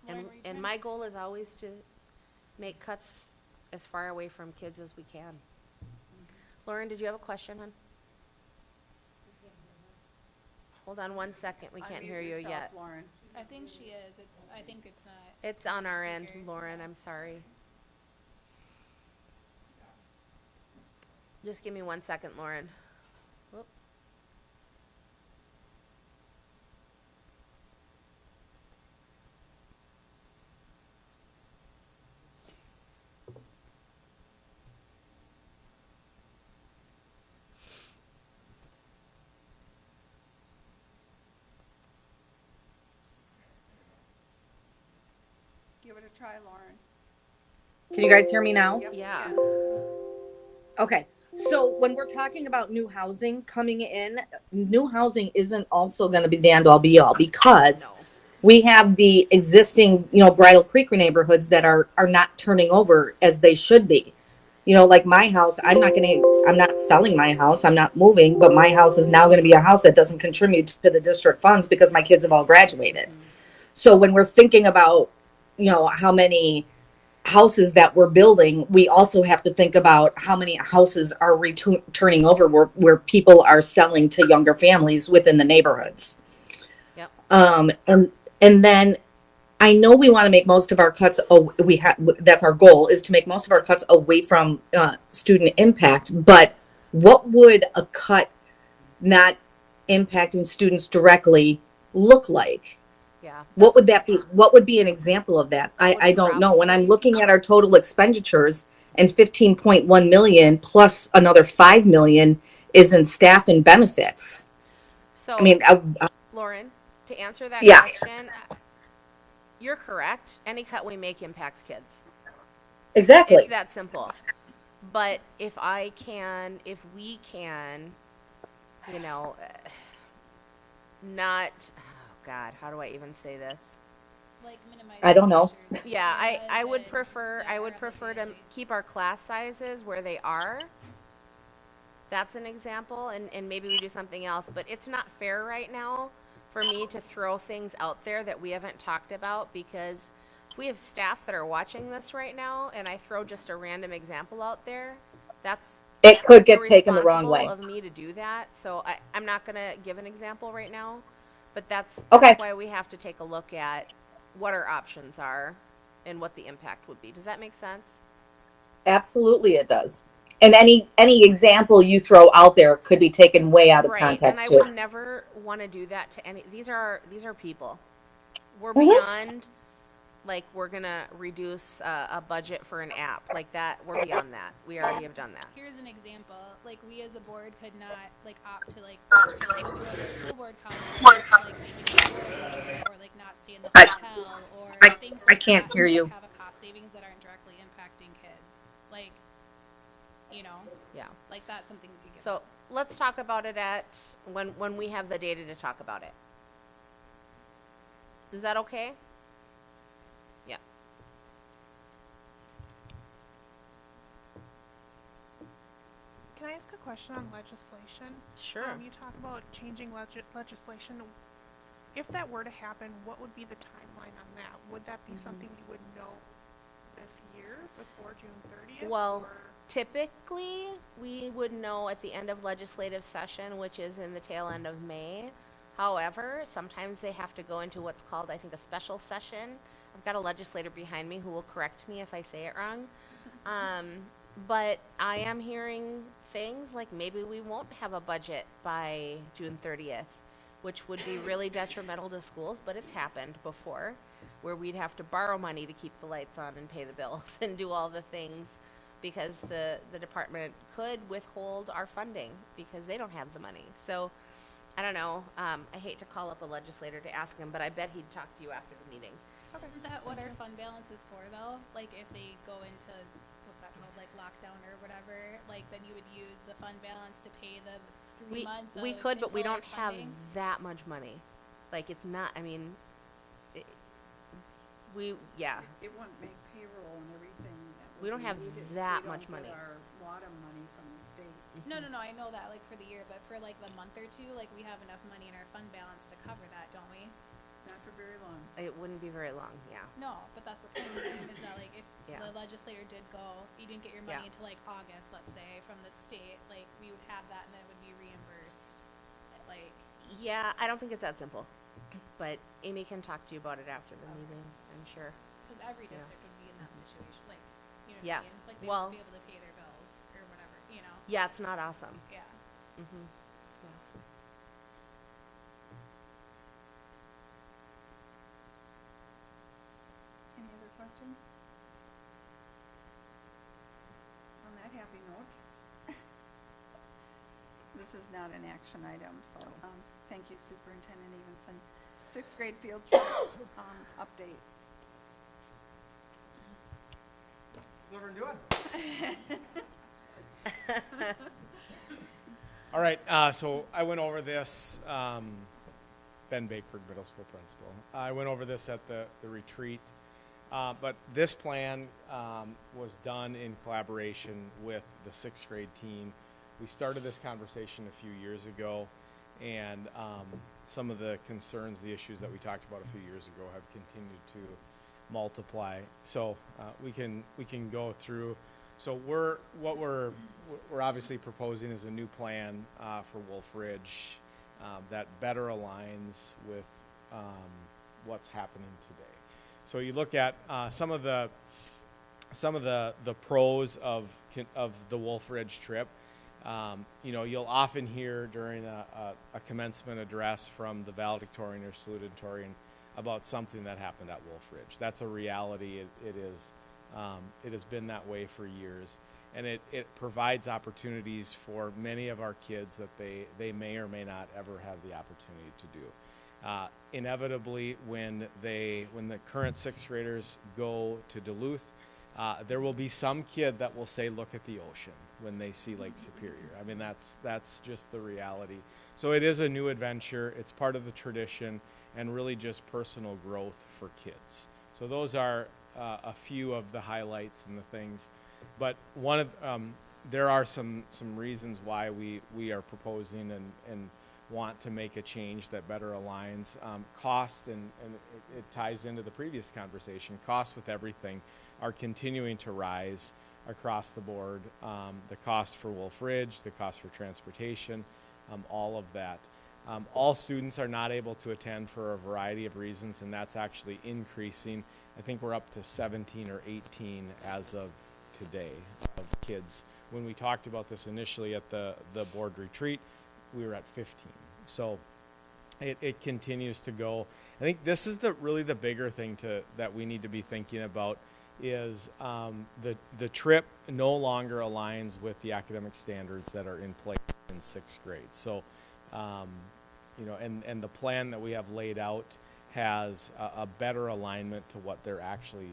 Lauren, And were you and trying- my goal is always to make cuts as far away from kids as we can. Lauren, did you have a question, hon? Hold on one second. We can't Unmute hear you yourself, yet. Lauren. I think she is. I think it's not. It's on our end, speaker. Lauren. I'm sorry. Just give me 1 second, Lauren. Whoop. Give it a try, Lauren. Can you guys hear me now? Yep, Yeah. Okay. So when we're talking about new housing coming in, new housing isn't also going to be the end all be all because No. we have the existing, Bridal Creek neighborhoods that are not turning over as they should be. Like my house, I'm not selling my house. I'm not moving, but my house is now going to be a house that doesn't contribute to the district funds because my kids have all graduated. So when we're thinking about, how many houses that we're building, we also have to think about how many houses are turning over where people are selling to younger families within the neighborhoods. Yep. And then I know we want to make most of our cuts. That's our goal, is to make most of our cuts away from student impact. But what would a cut not impacting students directly look like? Yeah. What would that be? What would be an example of that? would I don't know. When I'm probably- looking at our total expenditures and 15.1 million plus another 5 million is in staff and benefits. So, I mean, Lauren, to answer that Yeah. question, you're correct. Any cut we make impacts kids. exactly. It's that simple. But if we can, not, oh God, how do I even say this? Like minimize. I don't know. teachers, Yeah, I minimize would it, prefer, that I are would at the prefer to daily. keep our class sizes where they are. That's an example, and maybe we do something else, but it's not fair right now for me to throw things out there that we haven't talked about, because if we have staff that are watching this right now and I throw just a random example out there, that's It could get taken the wrong way. irresponsible of me to do that. So I'm not going to give an example right now, but that's Okay. why we have to take a look at what our options are and what the impact would be. Does that make sense? Absolutely, it does. And any example you throw out there could be taken way out of Right, and context I too. would never want to do that to any. These are people. We're Mhm. beyond, like, we're gonna reduce a budget for an app like that. We're beyond that. We already have done that. Here's an example. Like, we as a board could not opt to school board conference, maybe not or not stay in the hotel or things I like can't that hear to, you. have a cost savings that aren't directly impacting kids. Yeah. Like that's something we could get. So let's talk about it when we have the data to talk about it. Is that okay? Yeah. Can I ask a question on legislation? Sure. You talk about changing legislation. if that were to happen, what would be the timeline on that? Would that be something you would know this year before June 30th? Well, or- typically, we would know at the end of legislative session, which is in the tail end of May. However, sometimes they have to go into what's called, I think, a special session. I've got a legislator behind me who will correct me if I say it wrong. But I am hearing things like maybe we won't have a budget by June 30th, which would be really detrimental to schools, but it's happened before, where we'd have to borrow money to keep the lights on and pay the bills and do all the things because the department could withhold our funding because they don't have the money. So I don't know. I hate to call up a legislator to ask him, but I bet he'd talk to you after the meeting. Isn't that what our fund balance is for, though? Like, if they go into, what's that called, like lockdown or whatever, like, then you would use the fund balance to pay the 3 months We of could, but we until our don't have funding? that much money. Like, it's not, I mean, it, yeah. It wouldn't make payroll and everything. That We would don't be have needed if that we much don't get money. our WADA money from the state. No, I know that, like, for the year, but for, like, the month or two, like, we have enough money in our fund balance to cover that, don't we? Not for very long. It wouldn't be very long, yeah. No, but that's the point, is that, like, if Yeah. the legislator did go, you didn't get your money Yeah. until, like, August, let's say, from the state, like, we would have that and then it would be reimbursed. Like, Yeah, I don't think it's that simple. But Amy can talk to you about it after the meeting, I'm sure. because every Yeah. district would be in that situation, like, you know what I Yes. mean? Like, they Well- would be able to pay their bills or whatever, you know? Yeah, it's not awesome. Yeah. Mm-hmm. Yeah. Any other questions? On that happy note. This is not an action item, so, thank you Superintendent Evenson. 6th grade field trip, update. How's everyone doing? All right, so I went over this, Ben Bakeberg, middle school principal. I went over this at the retreat, but this plan was done in collaboration with the 6th grade team. We started this conversation a few years ago, and some of the concerns, the issues that we talked about a few years ago have continued to multiply. So we can go through. So we're obviously proposing is a new plan for Wolf Ridge that better aligns with what's happening today. So you look at some of the pros of the Wolf Ridge trip. You know, you'll often hear during a commencement address from the valedictorian or salutatorian about something that happened at Wolf Ridge. That's a reality. It has been that way for years, and it provides opportunities for many of our kids that they may or may not ever have the opportunity to do. Inevitably, when the current 6th graders go to Duluth, there will be some kid that will say, "Look at the ocean," when they see Lake Superior. I mean, that's just the reality. So it is a new adventure. It's part of the tradition and really just personal growth for kids. So those are a few of the highlights and the things. But there are some reasons why we are proposing and want to make a change that better aligns. Costs, and it ties into the previous conversation, costs with everything are continuing to rise across the board. The cost for Wolf Ridge, the cost for transportation, all of that. All students are not able to attend for a variety of reasons, and that's actually increasing. I think we're up to 17 or 18 as of today of kids. When we talked about this initially at the board retreat, we were at 15. So it continues to go. I think this is really the bigger thing that we need to be thinking about is the trip no longer aligns with the academic standards that are in place in 6th grade. So, you know, and the plan that we have laid out has a better alignment to what they're actually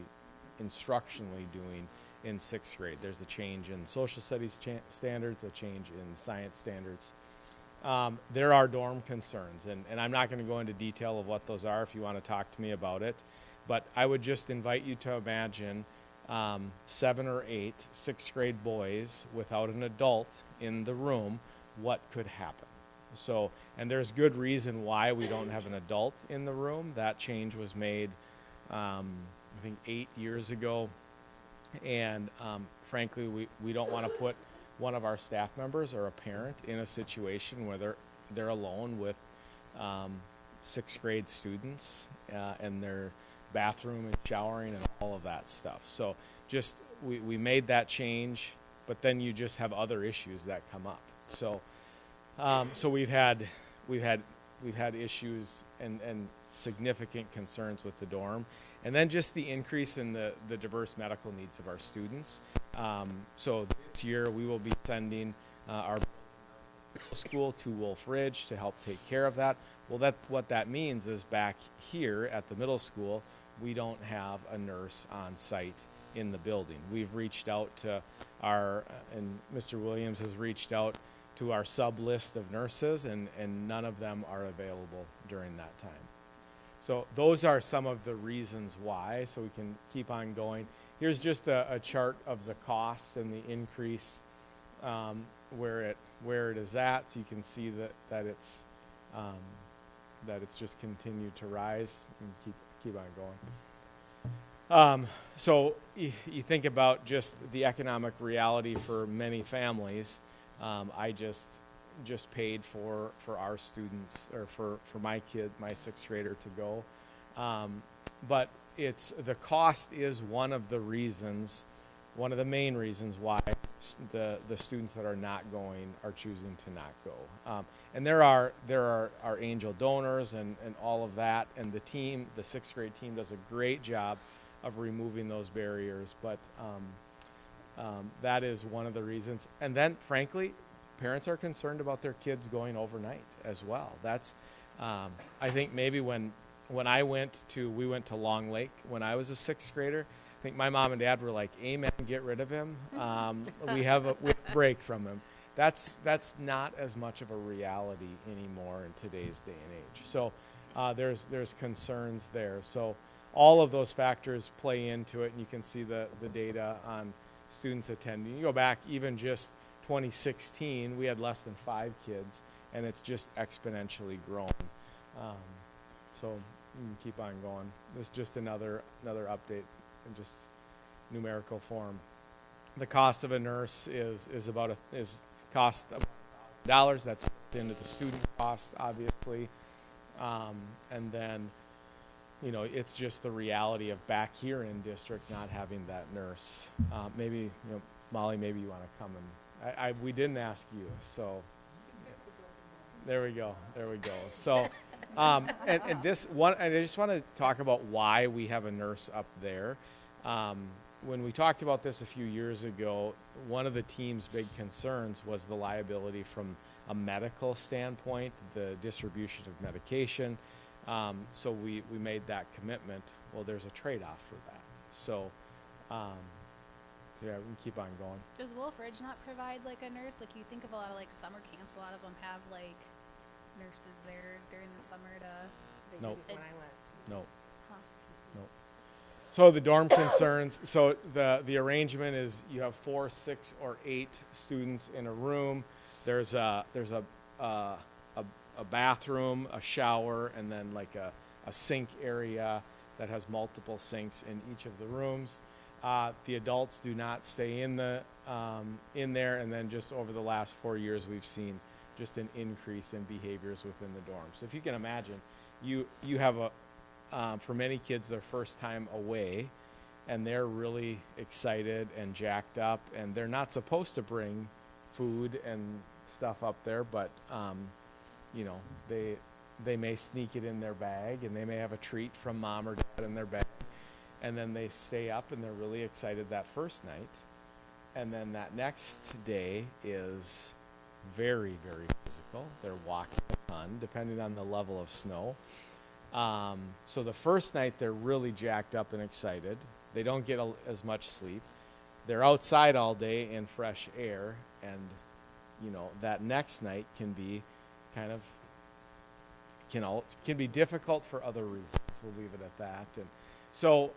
instructionally doing in 6th grade. There's a change in social studies standards, a change in science standards. There are dorm concerns, and I'm not going to go into detail of what those are if you want to talk to me about it. But I would just invite you to imagine 7 or 8 6th grade boys without an adult in the room, what could happen. So, and there's good reason why we don't have an adult in the room. That change was made, I think 8 years ago. And frankly, we don't want to put one of our staff members or a parent in a situation where they're alone with 6th grade students and their bathroom and showering and all of that stuff. So just we made that change, but then you just have other issues that come up. So so we've had issues and significant concerns with the dorm, and then just the increase in the diverse medical needs of our students. So this year we will be sending our school to Wolf Ridge to help take care of that. Well, what that means is back here at the middle school, we don't have a nurse on site in the building. We've reached out to and Mr. Williams has reached out to our sub list of nurses, and none of them are available during that time. So those are some of the reasons why, so we can keep on going. Here's just a chart of the costs and the increase where it is at, so you can see that it's just continued to rise and keep on going. So you think about just the economic reality for many families. I just paid for our students, or for my kid, my 6th grader, to go. But the cost is one of the main reasons why the students that are not going are choosing to not go. And there are our angel donors and all of that, and the 6th grade team does a great job of removing those barriers, but that is one of the reasons. And then, frankly, parents are concerned about their kids going overnight as well. That's, I think maybe when we went to Long Lake when I was a 6th grader, I think my mom and dad were like, "Amen, get rid of him. We have a break from him." That's not as much of a reality anymore in today's day and age. So there's concerns there. So all of those factors play into it, and you can see the data on students attending. You go back even just 2016, we had less than 5 kids, and it's just exponentially grown. So you can keep on going. This is just another update in just numerical form. The cost of a nurse is cost about $1,000. That's built into the student cost, obviously, and then it's just the reality of back here in district not having that nurse. Maybe Molly, maybe you want to come and we didn't ask you, so there we go. So and this one, and I just want to talk about why we have a nurse up there. When we talked about this a few years ago, one of the team's big concerns was the liability from a medical standpoint, the distribution of medication. So we made that commitment. Well, there's a trade-off for that. So yeah, we can keep on going. Does Wolf Ridge not provide like a nurse? Like, you think of a lot of like summer camps, a lot of them have like nurses there during the summer to. Nope. When I went. Nope. Huh. Nope. So the dorm concerns, so the arrangement is you have 4, 6, or 8 students in a room. There's a bathroom, a shower, and then like a sink area that has multiple sinks in each of the rooms. The adults do not stay in there, and then just over the last 4 years, we've seen just an increase in behaviors within the dorm. So if you can imagine, you have for many kids, their first time away, and they're really excited and jacked up, and they're not supposed to bring food and stuff up there, but they may sneak it in their bag, and they may have a treat from mom or dad in their bag, and then they stay up and they're really excited that first night, and then that next day is very, very physical. They're walking a ton, depending on the level of snow. So the first night they're really jacked up and excited. They don't get as much sleep. They're outside all day in fresh air, and that next night can be kind of can be difficult for other reasons. We'll leave it at that. And so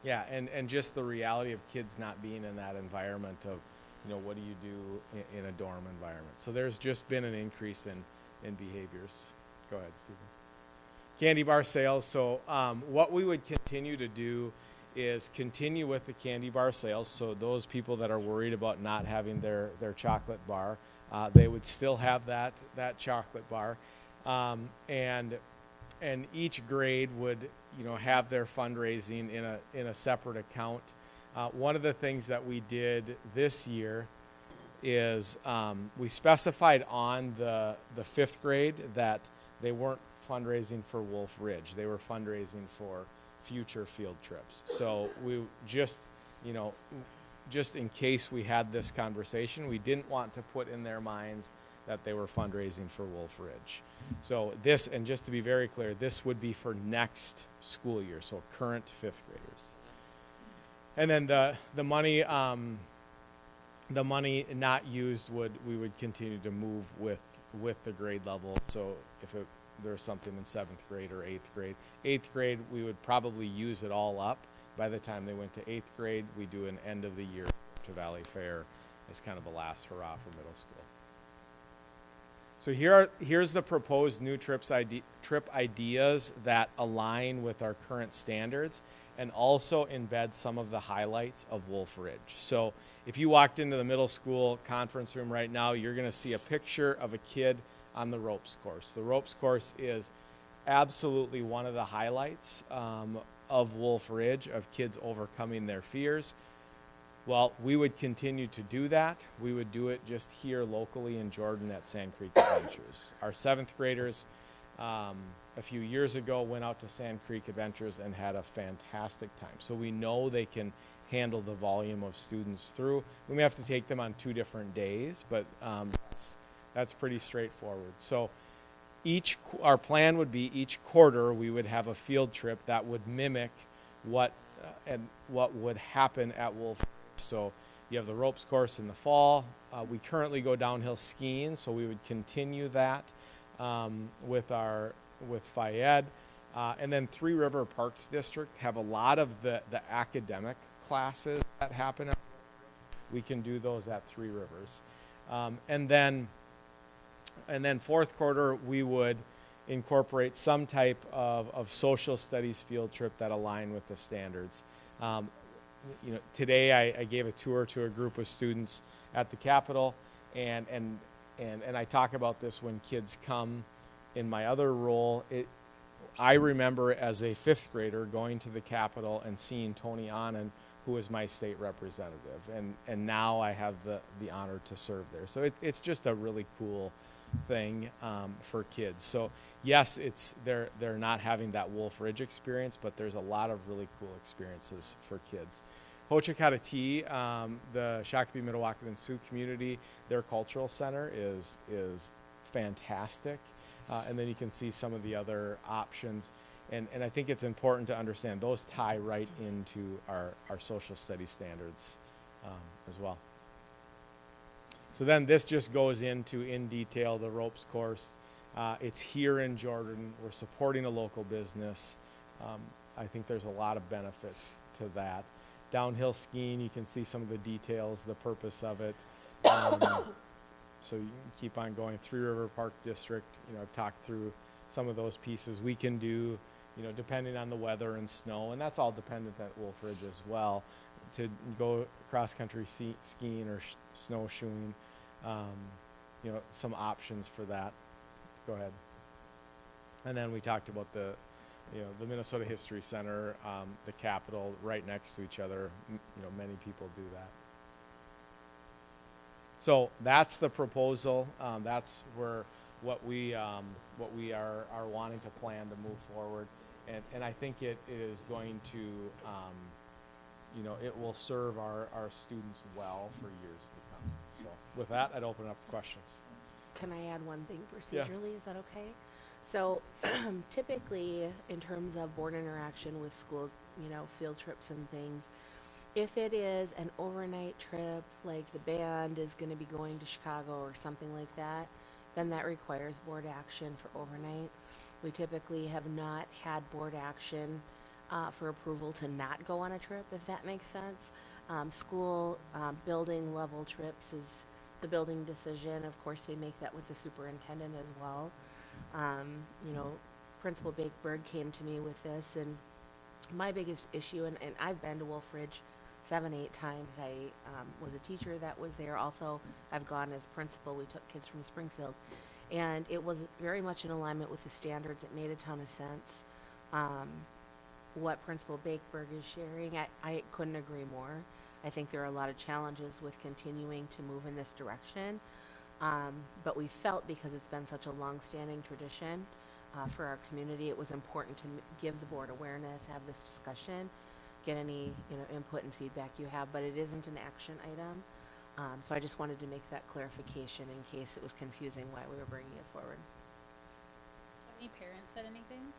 and just the reality of kids not being in that environment of what do you do in a dorm environment? So there's just been an increase in behaviors. Go ahead, Stephen. Candy bar sales. So what we would continue to do is continue with the candy bar sales. So those people that are worried about not having their chocolate bar, they would still have that chocolate bar. And each grade would, have their fundraising in a separate account. One of the things that we did this year is we specified on the fifth grade that they weren't fundraising for Wolf Ridge. They were fundraising for future field trips. So we just in case we had this conversation, we didn't want to put in their minds that they were fundraising for Wolf Ridge. So this, and just to be very clear, this would be for next school year, so current fifth graders. And then the money not used we would continue to move with the grade level. So if there's something in 7th grade or 8th grade, we would probably use it all up. By the time they went to 8th grade, we do an end of the year to Valley Fair as kind of a last hurrah for middle school. So here's the proposed new trip ideas that align with our current standards and also embed some of the highlights of Wolf Ridge. So if you walked into the middle school conference room right now, you're going to see a picture of a kid on the ropes course. The ropes course is absolutely one of the highlights of Wolf Ridge, of kids overcoming their fears. Well, we would continue to do that. We would do it just here locally in Jordan at Sand Creek Adventures. Our 7th graders a few years ago went out to Sand Creek Adventures and had a fantastic time. So we know they can handle the volume of students through. We may have to take them on 2 different days, but that's pretty straightforward. So our plan would be each quarter we would have a field trip that would mimic what would happen at Wolf. So you have the ropes course in the fall. We currently go downhill skiing, so we would continue that with Fayed. And then Three River Parks District have a lot of the academic classes that happen. We can do those at Three Rivers. And then 4th quarter, we would incorporate some type of social studies field trip that align with the standards. Today I gave a tour to a group of students at the Capitol, and I talk about this when kids come in my other role. I remember as a 5th grader going to the Capitol and seeing Tony Annan, who was my state representative, and now I have the honor to serve there. So it's just a really cool thing for kids. So yes, they're not having that Wolf Ridge experience, but there's a lot of really cool experiences for kids. Hochakatati, the Shakopee Mdewakanton Sioux community, their cultural center is fantastic. And then you can see some of the other options. And I think it's important to understand those tie right into our social studies standards as well. So then this just goes into, in detail, the ropes course. It's here in Jordan. We're supporting a local business. I think there's a lot of benefit to that. Downhill skiing, you can see some of the details, the purpose of it. So you can keep on going. Three River Park District, I've talked through some of those pieces. We can do, depending on the weather and snow, and that's all dependent at Wolf Ridge as well, to go cross-country skiing or snowshoeing, some options for that. Go ahead. And then we talked about the Minnesota History Center, the Capitol, right next to each other. Many people do that. So that's the proposal. That's what we are wanting to plan to move forward, and I think it is going to, it will serve our students well for years to come. So with that, I'd open it up to questions. Can I add one thing procedurally? Yeah. Is that okay? So typically, in terms of board interaction with school, field trips and things, if it is an overnight trip, like the band is going to be going to Chicago or something like that, then that requires board action for overnight. We typically have not had board action for approval to not go on a trip, if that makes sense. School building level trips is the building decision. Of course, they make that with the superintendent as well. You know, Principal Bakeberg came to me with this, and my biggest issue, and I've been to Wolf Ridge 7-8 times. I was a teacher that was there. Also, I've gone as principal. We took kids from Springfield, and it was very much in alignment with the standards. It made a ton of sense. What Principal Bakeberg is sharing, I couldn't agree more. I think there are a lot of challenges with continuing to move in this direction, but we felt because it's been such a long-standing tradition for our community, it was important to give the board awareness, have this discussion, get any input and feedback you have, but it isn't an action item. So I just wanted to make that clarification in case it was confusing why we were bringing it forward. Have any parents said anything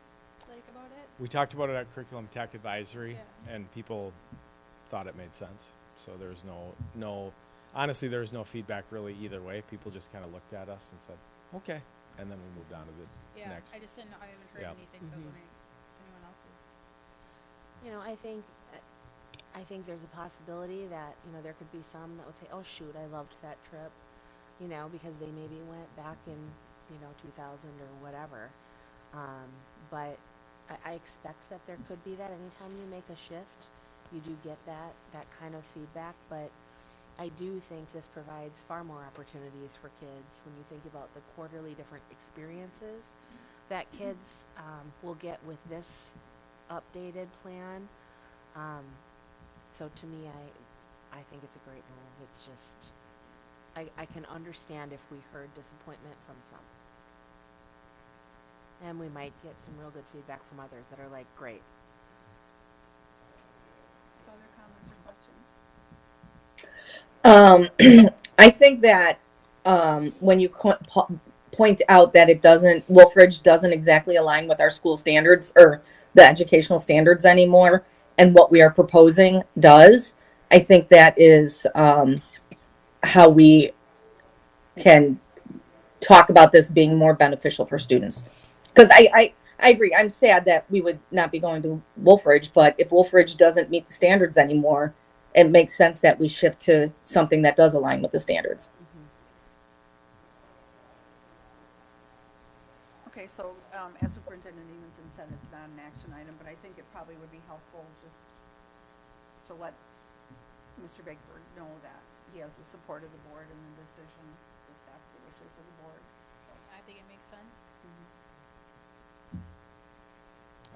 about it? We talked about it at Curriculum Tech Advisory, Yeah. and people thought it made sense. So there's honestly, there was no feedback really either way. People just kind of looked at us and said, okay. And then we moved on to the Yeah, next. I just didn't know. I haven't heard Yeah. anything, so I was wondering if anyone else is. I think there's a possibility that there could be some that would say, oh shoot, I loved that trip, because they maybe went back in 2000 or whatever. But I expect that there could be that anytime you make a shift, you do get that kind of feedback. But I do think this provides far more opportunities for kids when you think about the quarterly different experiences that kids will get with this updated plan. So to me, I think it's a great move. It's just, I can understand if we heard disappointment from some. And we might get some real good feedback from others that are like, great. So other comments or questions? I think that when you point out that Wolf Ridge doesn't exactly align with our school standards or the educational standards anymore, and what we are proposing does, I think that is how we can talk about this being more beneficial for students. Because I agree. I'm sad that we would not be going to Wolf Ridge, but if Wolf Ridge doesn't meet the standards anymore, it makes sense that we shift to something that does align with the standards. Okay, so as Superintendent Evenson said, it's not an action item, but I think it probably would be helpful just to let Mr. Bakeberg know that he has the support of the board in the decision, if that's the wishes of the board. So, I think it makes sense.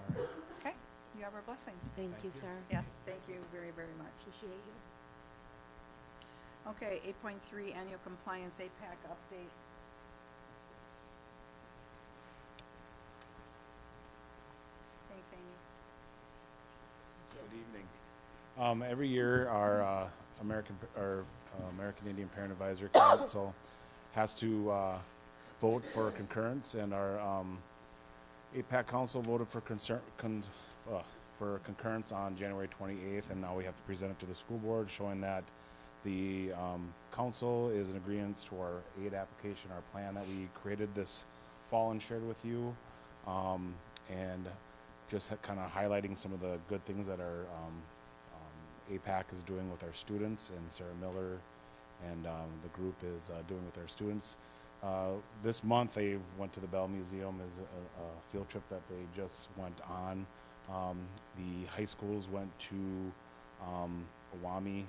All right. okay, you have our blessings. Thank you, sir. Yes, thank you very, very much. Appreciate you. Okay, 8.3 annual compliance APAC update. Thanks, Amy. Good evening. Every year, our American Indian Parent Advisory Council has to vote for concurrence, and our APAC Council voted for concurrence on January 28th, and now we have to present it to the school board, showing that the council is in agreement to our aid application, our plan that we created this fall and shared with you, and just kind of highlighting some of the good things that our APAC is doing with our students, and Sarah Miller and the group is doing with our students. This month they went to the Bell Museum as a field trip that they just went on. The high schools went to Awami,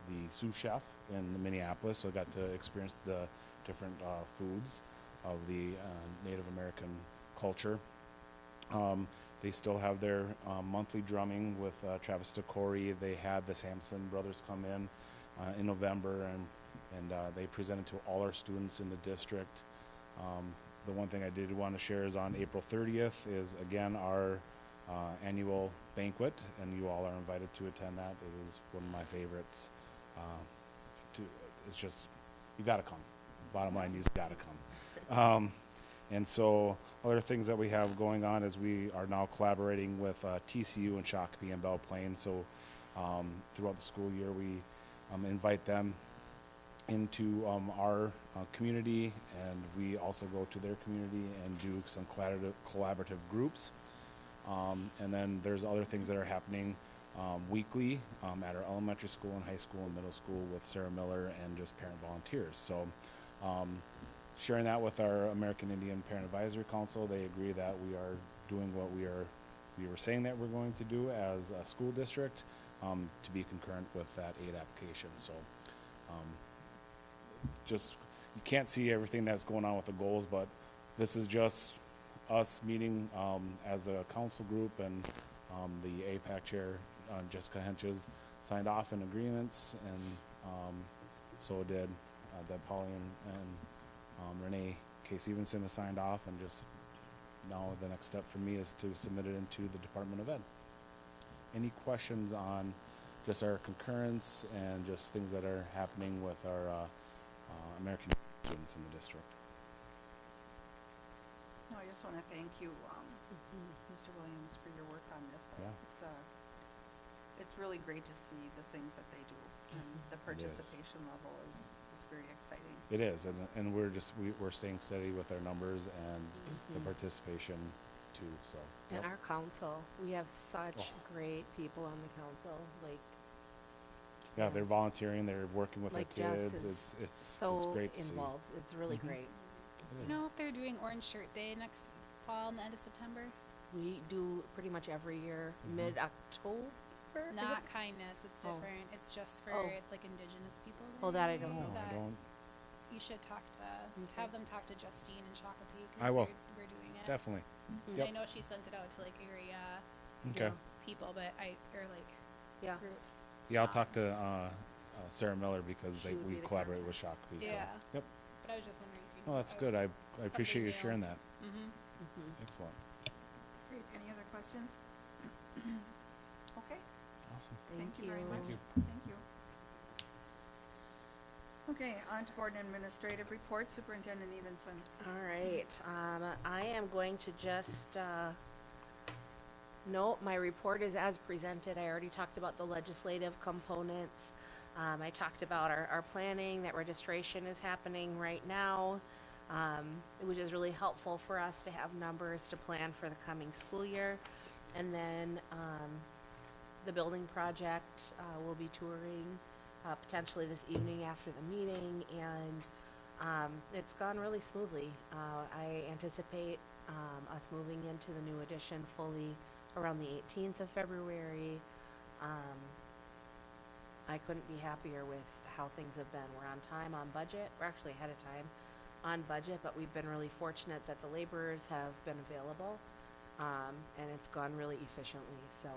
the sous chef in Minneapolis, so got to experience the different foods of the Native American culture. They still have their monthly drumming with Travis DeCory. They had the Sampson brothers come in November, and they presented to all our students in the district. The one thing I did want to share is on April 30th is again our annual banquet, and you all are invited to attend that. It is one of my favorites. It's just, you got to come. Bottom line, you just got to come. And so other things that we have going on is we are now collaborating with TCU and Shakopee and Belle Plaine. So throughout the school year, we invite them into our community, and we also go to their community and do some collaborative groups. And then there's other things that are happening. weekly at our elementary school and high school and middle school with Sarah Miller and just parent volunteers. So sharing that with our American Indian Parent Advisory Council, they agree that we are doing what we were saying that we're going to do as a school district, to be concurrent with that aid application. So just, you can't see everything that's going on with the goals, but this is just us meeting as a council group, and the APAC chair, Jessica Henches, signed off in agreements, and so did Deb Polly and Renee K. Stevenson has signed off, and just now the next step for me is to submit it into the Department of Ed. Any questions on just our concurrence and just things that are happening with our American students in the district? No, I just want to thank you, Mr. Williams, for your work on this. Yeah. It's really great to see the things that they do, and the participation level is very exciting. It is, and we're staying steady with our numbers and the participation too. So. And yep. our council, we have such great people on the council. Like, yeah, they're volunteering. They're working with like our Jess kids. is It's so great to involved. It's really Mhm. great. see. You know if they're doing Orange Shirt Day next fall in the end of September? We do pretty much every year, mid-October. Is Not it? kindness, it's Oh. different. It's just for, Oh. it's like Indigenous people. Oh, that I Day don't know. that I don't. You should talk to, have them talk to Justine and Shakopee. I will. We're doing it. Definitely. I Yep. know she sent it out to like area Okay. people, but or like Yeah. groups. Yeah, I'll talk to Sarah Miller because She would we be the collaborate with Shakopee. Yeah. So. Yep. But I was just wondering if you. Oh, that's good. I appreciate you sharing that. Mm-hmm. Excellent. Great. Any other questions? Okay. Awesome. Thank you very much. Thank you. Thank you. Okay, on to board and administrative reports. Superintendent Evenson. All right. I am going to just note my report is as presented. I already talked about the legislative components. I talked about our planning, that registration is happening right now, which is really helpful for us to have numbers to plan for the coming school year. And then the building project, we'll be touring potentially this evening after the meeting, and it's gone really smoothly. I anticipate us moving into the new addition fully around the 18th of February. I couldn't be happier with how things have been. We're on time, on budget. We're actually ahead of time on budget, but we've been really fortunate that the laborers have been available, and it's gone really efficiently. So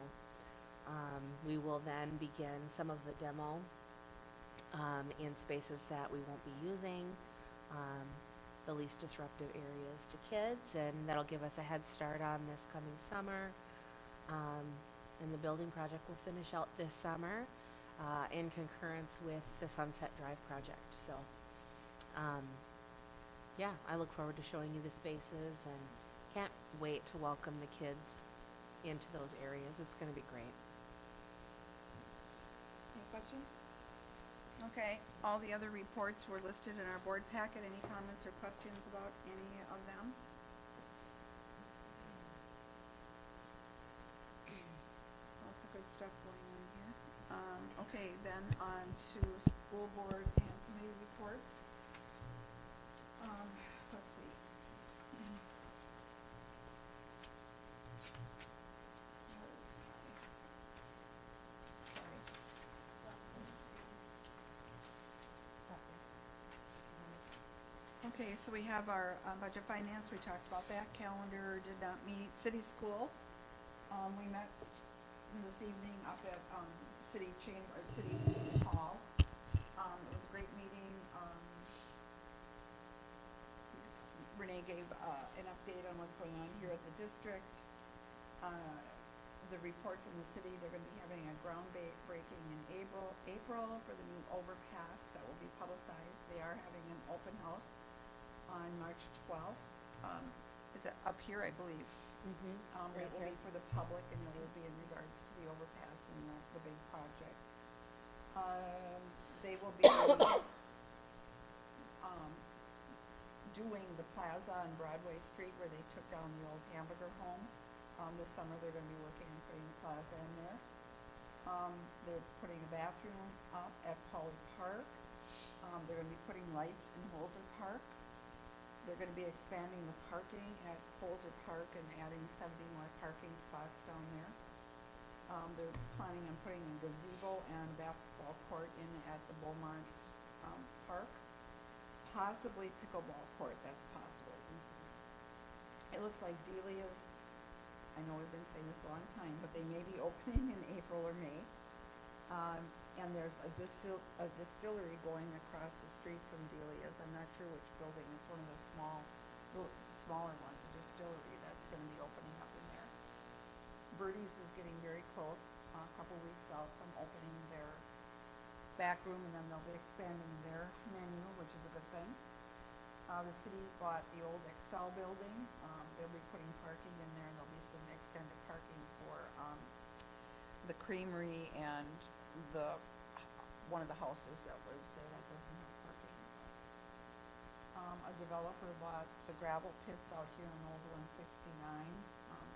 we will then begin some of the demo in spaces that we won't be using, the least disruptive areas to kids, and that'll give us a head start on this coming summer. And the building project will finish out this summer in concurrence with the Sunset Drive project. So, yeah, I look forward to showing you the spaces and can't wait to welcome the kids into those areas. It's going to be great. Any questions? Okay, all the other reports were listed in our board packet. Any comments or questions about any of them? Lots of good stuff going on here. Okay, then on to school board and committee reports. Let's see. Where is my, sorry. Okay, so we have our budget finance, we talked about that, calendar did not meet, city school. We met this evening up at city chamber, city hall. It was a great meeting. Renee gave an update on what's going on here at the district. The report from the city, they're gonna be having a groundbreaking in April for the new overpass that will be publicized. They are having an open house on March 12th. Is that up here, I believe? Right It will here. be for the public, and it will be in regards to the overpass and the big project. They will be doing the plaza on Broadway Street where they took down the old hamburger home. This summer, they're gonna be working on putting the plaza in there. they're putting a bathroom up at Polly Park. They're gonna be putting lights in Holzer Park. They're gonna be expanding the parking at Holzer Park and adding 70 more parking spots down there. They're planning on putting a gazebo and basketball court in at the Beaumont Park. Possibly pickleball court, that's possible. It looks like Delia's, I know we've been saying this a long time, but they may be opening in April or May. And there's a distillery going across the street from Delia's. I'm not sure which building. It's one of the smaller ones, a distillery that's going to be opening up in there. Birdie's is getting very close, a couple weeks out from opening their back room, and then they'll be expanding their menu, which is a good thing. The city bought the old Excel building. They'll be putting parking in there, and there'll be some extended parking for the creamery and one of the houses that lives there that doesn't have parking. So, a developer bought the gravel pits out here on Old 169,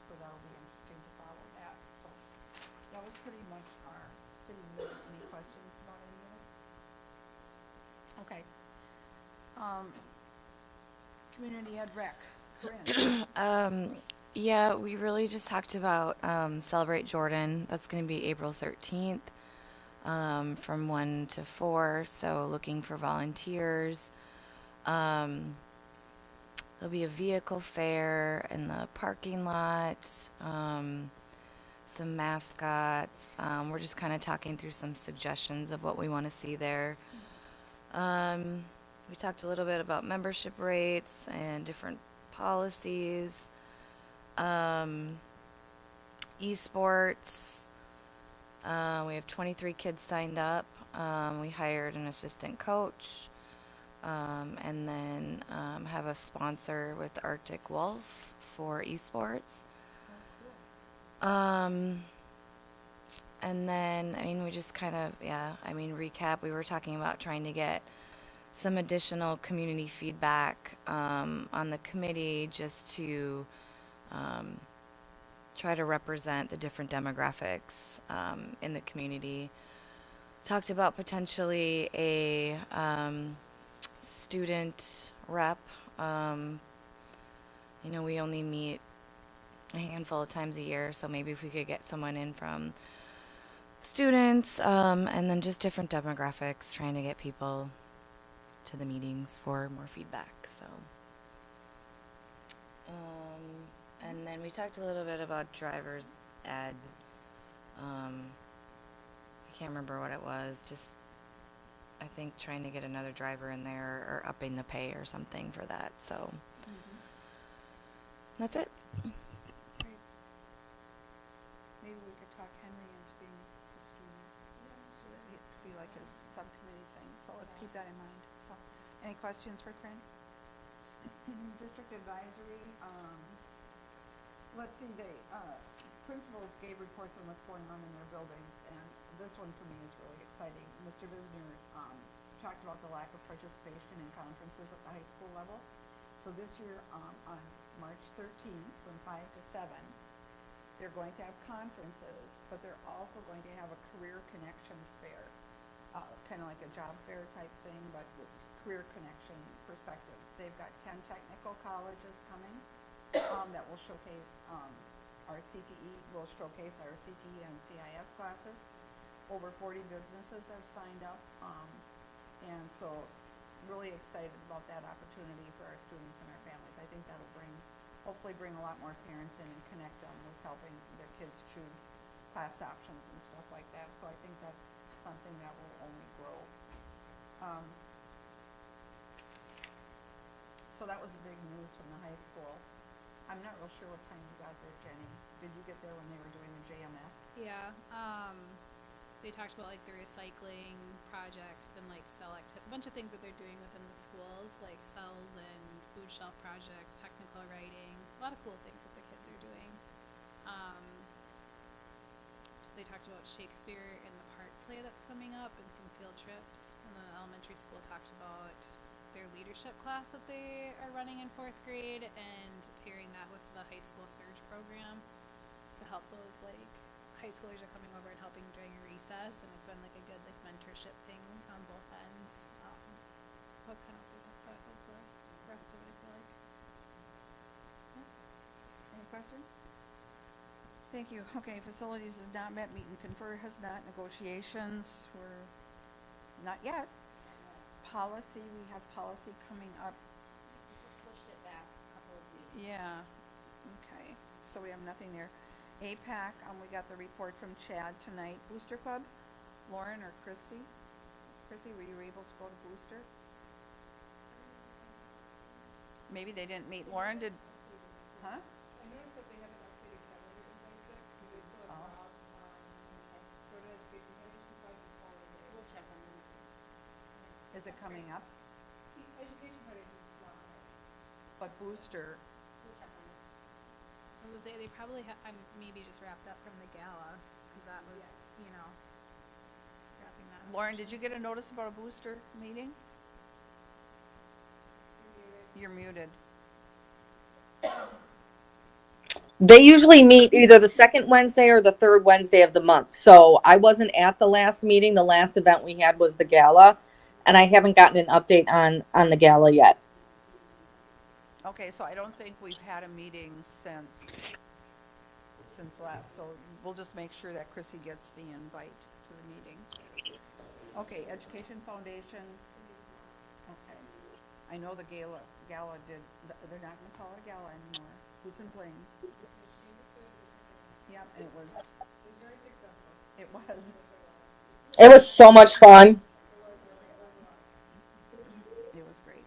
so that'll be interesting to follow that. So that was pretty much our city meeting. Any questions about any of it? Okay. Community Ed Rec. Corinne. Yeah, we really just talked about Celebrate Jordan. That's going to be April 13th from 1 to 4. So looking for volunteers. There'll be a vehicle fair in the parking lot. Some mascots. We're just kind of talking through some suggestions of what we want to see there. We talked a little bit about membership rates and different policies. Esports. We have 23 kids signed up. We hired an assistant coach. And then have a sponsor with Arctic Wolf for esports. And then, we just kind of, recap. We were talking about trying to get some additional community feedback on the committee just to try to represent the different demographics in the community. Talked about potentially a student rep. We only meet a handful of times a year, so maybe if we could get someone in from students and then just different demographics, trying to get people to the meetings for more feedback. So and then we talked a little bit about driver's ed. I can't remember what it was, just I think trying to get another driver in there or upping the pay or something for that. So that's it. Great. Maybe we could talk Henry into being a student, so that it could be like his subcommittee thing. So let's keep that in mind. So, any questions for Corinne? District advisory. Let's see. Principals gave reports on what's going on in their buildings, and this one for me is really exciting. Mr. Visner talked about the lack of participation in conferences at the high school level. So this year, on March 13th, from 5 to 7, they're going to have conferences, but they're also going to have a career connections fair, kind of like a job fair type thing, but with career connection perspectives. They've got 10 technical colleges coming that will showcase our CTE, will showcase our CTE and CIS classes. Over 40 businesses have signed up, and so really excited about that opportunity for our students and our families. I think that'll hopefully bring a lot more parents in and connect them with helping their kids choose class options and stuff like that. So I think that's something that will only grow. So that was the big news from the high school. I'm not real sure what time you got there, Jenny. Did you get there when they were doing the JMS? Yeah. They talked about like the recycling projects and like a bunch of things that they're doing within the schools, like cells and food shelf projects, technical writing, a lot of cool things that the kids are doing. So they talked about Shakespeare and the part play that's coming up and some field trips. And then the elementary school talked about their leadership class that they are running in 4th grade and pairing that with the high school surge program to help those like high schoolers are coming over and helping during a recess, and it's been like a good like mentorship thing on both ends. So that's kind of what the rest of it, I feel like. Any questions? Thank you. Okay, facilities has not met, meet and confer has not, negotiations were not yet. Policy, we have policy coming up. Just pushed it back a couple of weeks. Yeah, okay, so we have nothing there. APAC, we got the report from Chad tonight. Booster Club, Lauren or Chrissy? Chrissy, were you able to go to Booster? Maybe they didn't meet. Lauren did, huh? I noticed that they haven't updated calendar invites yet, because they still have Rob on sort of education management, so I just followed it. We'll check on that. Is it coming up? The education part is not on it. But Booster, We'll check on it. I was gonna say they probably maybe just wrapped up from the gala, because that was you know wrapping that up. Lauren, did you get a notice about a Booster meeting? You're muted. They usually meet either the second Wednesday or the third Wednesday of the month. So I wasn't at the last meeting. The last event we had was the gala, and I haven't gotten an update on the gala yet. Okay, so I don't think we've had a meeting since last, so we'll just make sure that Chrissy gets the invite to the meeting. Okay, Education Foundation. Okay. I know the gala did, they're not gonna call it a gala anymore. Who's been playing? Yep, it was very successful. It was. It was so much fun. It was great.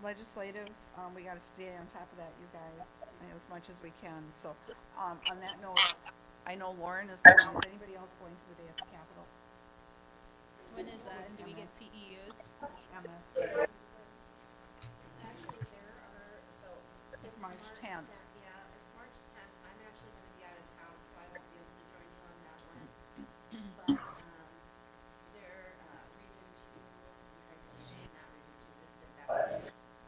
Legislative, we gotta stay on top of that, you guys, as much as we can. So, on that note, I know Lauren is going. Is anybody else going to the day at the Capitol? When is that? And do we get CEUs? MS. Actually, there are, so. It's March 10th. Yeah, it's March 10th. I'm actually gonna be out of town, so I won't be able to join you on that one. But, their, Region 2, I'm trying to think, not Region 2, just did that one.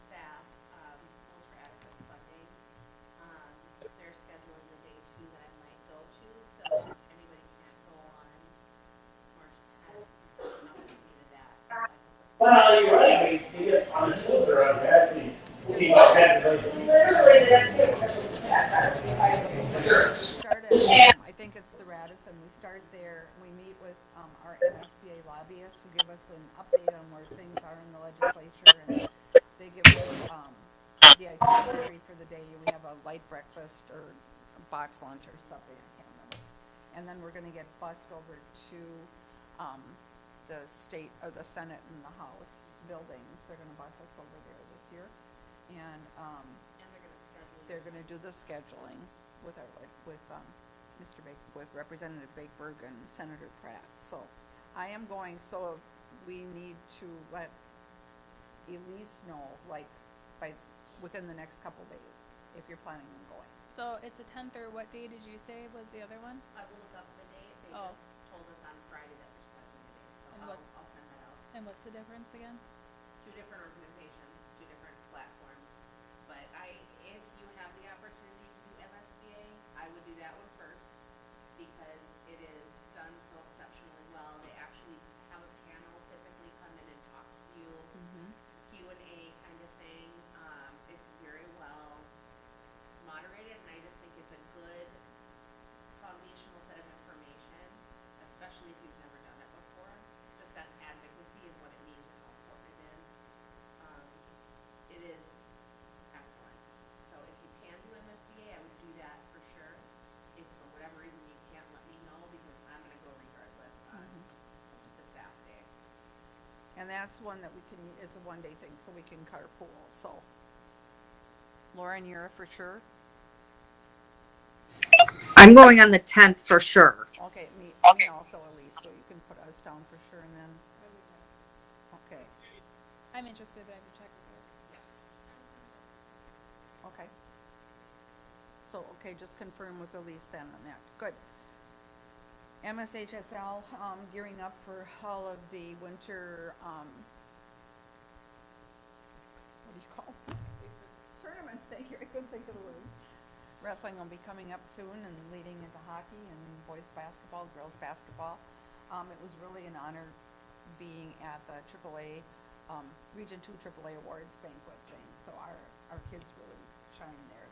Staff, Schools for Adequate Funding. They're scheduling the day 2 that I might go to, so if anybody can't go on March 10th, I'll be to that. So I can put Well, you're right. I mean, see it on the shoulder, I'm actually see my head. Start at, I think it's the Radisson. We start there. We meet with our MSBA lobbyists who give us an update on where things are in the legislature, and they give us the itinerary for the day. We have a light breakfast or a box lunch or something. I can't remember. And then we're going to get bussed over to the state or the Senate and the House buildings. They're going to bus us over there this year, and they're going to do the scheduling with Mr. with Representative Bakeberg and Senator Pratt. So I am going. So we need to let Elise know, like, within the next couple days, if you're planning on going. So it's the 10th, or what day did you say was the other one? I will look up the date. They Oh. just told us on Friday that they're scheduling the day, so And I'll send that out. And what's the difference again? 2 different organizations, 2 different platforms. But if you have the opportunity to do MSBA, I would do that one first, because it is done so exceptionally well. They actually have a panel typically come in and talk to you, Q&A kind of thing. It's very well moderated, and I just think it's a good foundational set of information, especially if you've never done it before, just on advocacy and what it means and how important it is. It is excellent. So if you can do MSBA, I would do that for sure. If for whatever reason you can't, let me know, because I'm going to go regardless on the staff day. And that's one that we can, it's a one-day thing, so we can carpool. So, Lauren, you're for sure? I'm going on the 10th for sure. Okay, me also, Elise, so you can put us down for sure, and then, okay, I'm interested, but I have to check with her. okay. So, okay, just confirm with Elise then on that. Good. MSHSL, gearing up for all of the winter, what do you call them? Tournaments, thank you, I couldn't think of the word. Wrestling will be coming up soon and leading to hockey and boys basketball, girls basketball. It was really an honor being at the AAA, Region 2 AAA Awards banquet thing. So our kids really shined there.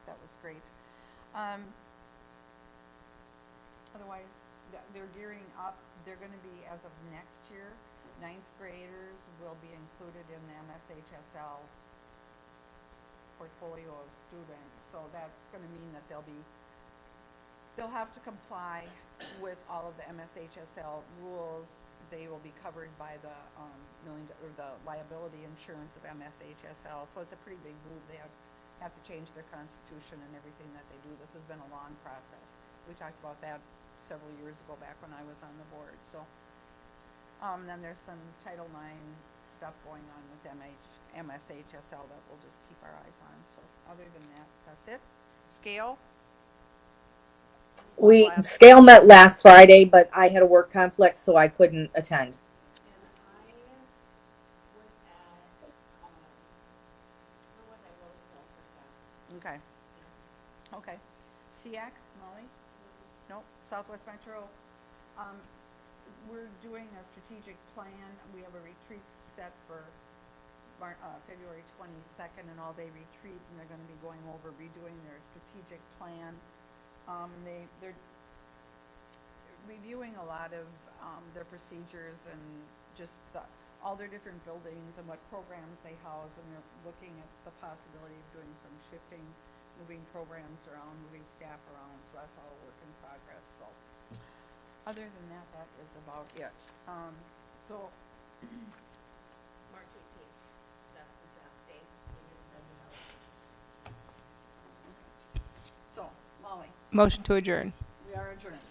That was great. Otherwise, they're gearing up. They're going to be, as of next year, 9th graders will be included in the MSHSL portfolio of students. So that's going to mean that they'll have to comply with all of the MSHSL rules. They will be covered by the the liability insurance of MSHSL. So it's a pretty big move. They have to change their constitution and everything that they do. This has been a long process. We talked about that several years ago back when I was on the board. So then there's some Title IX stuff going on with MSHSL that we'll just keep our eyes on. So other than that, that's it. Scale. Scale met last Friday, but I had a work conflict, so I couldn't attend. Okay. Okay. SEAC, Molly? Nope. Southwest Metro. We're doing a strategic plan. We have a retreat set for February 22nd, an all-day retreat, and they're going to be going over redoing their strategic plan. They're reviewing a lot of their procedures and just all their different buildings and what programs they house, and they're looking at the possibility of doing some shifting, moving programs around, moving staff around. So that's all a work in progress. So other than that, that is about it. March 18th, that's the Saturday. So, Molly, Motion to adjourn. we are adjourned.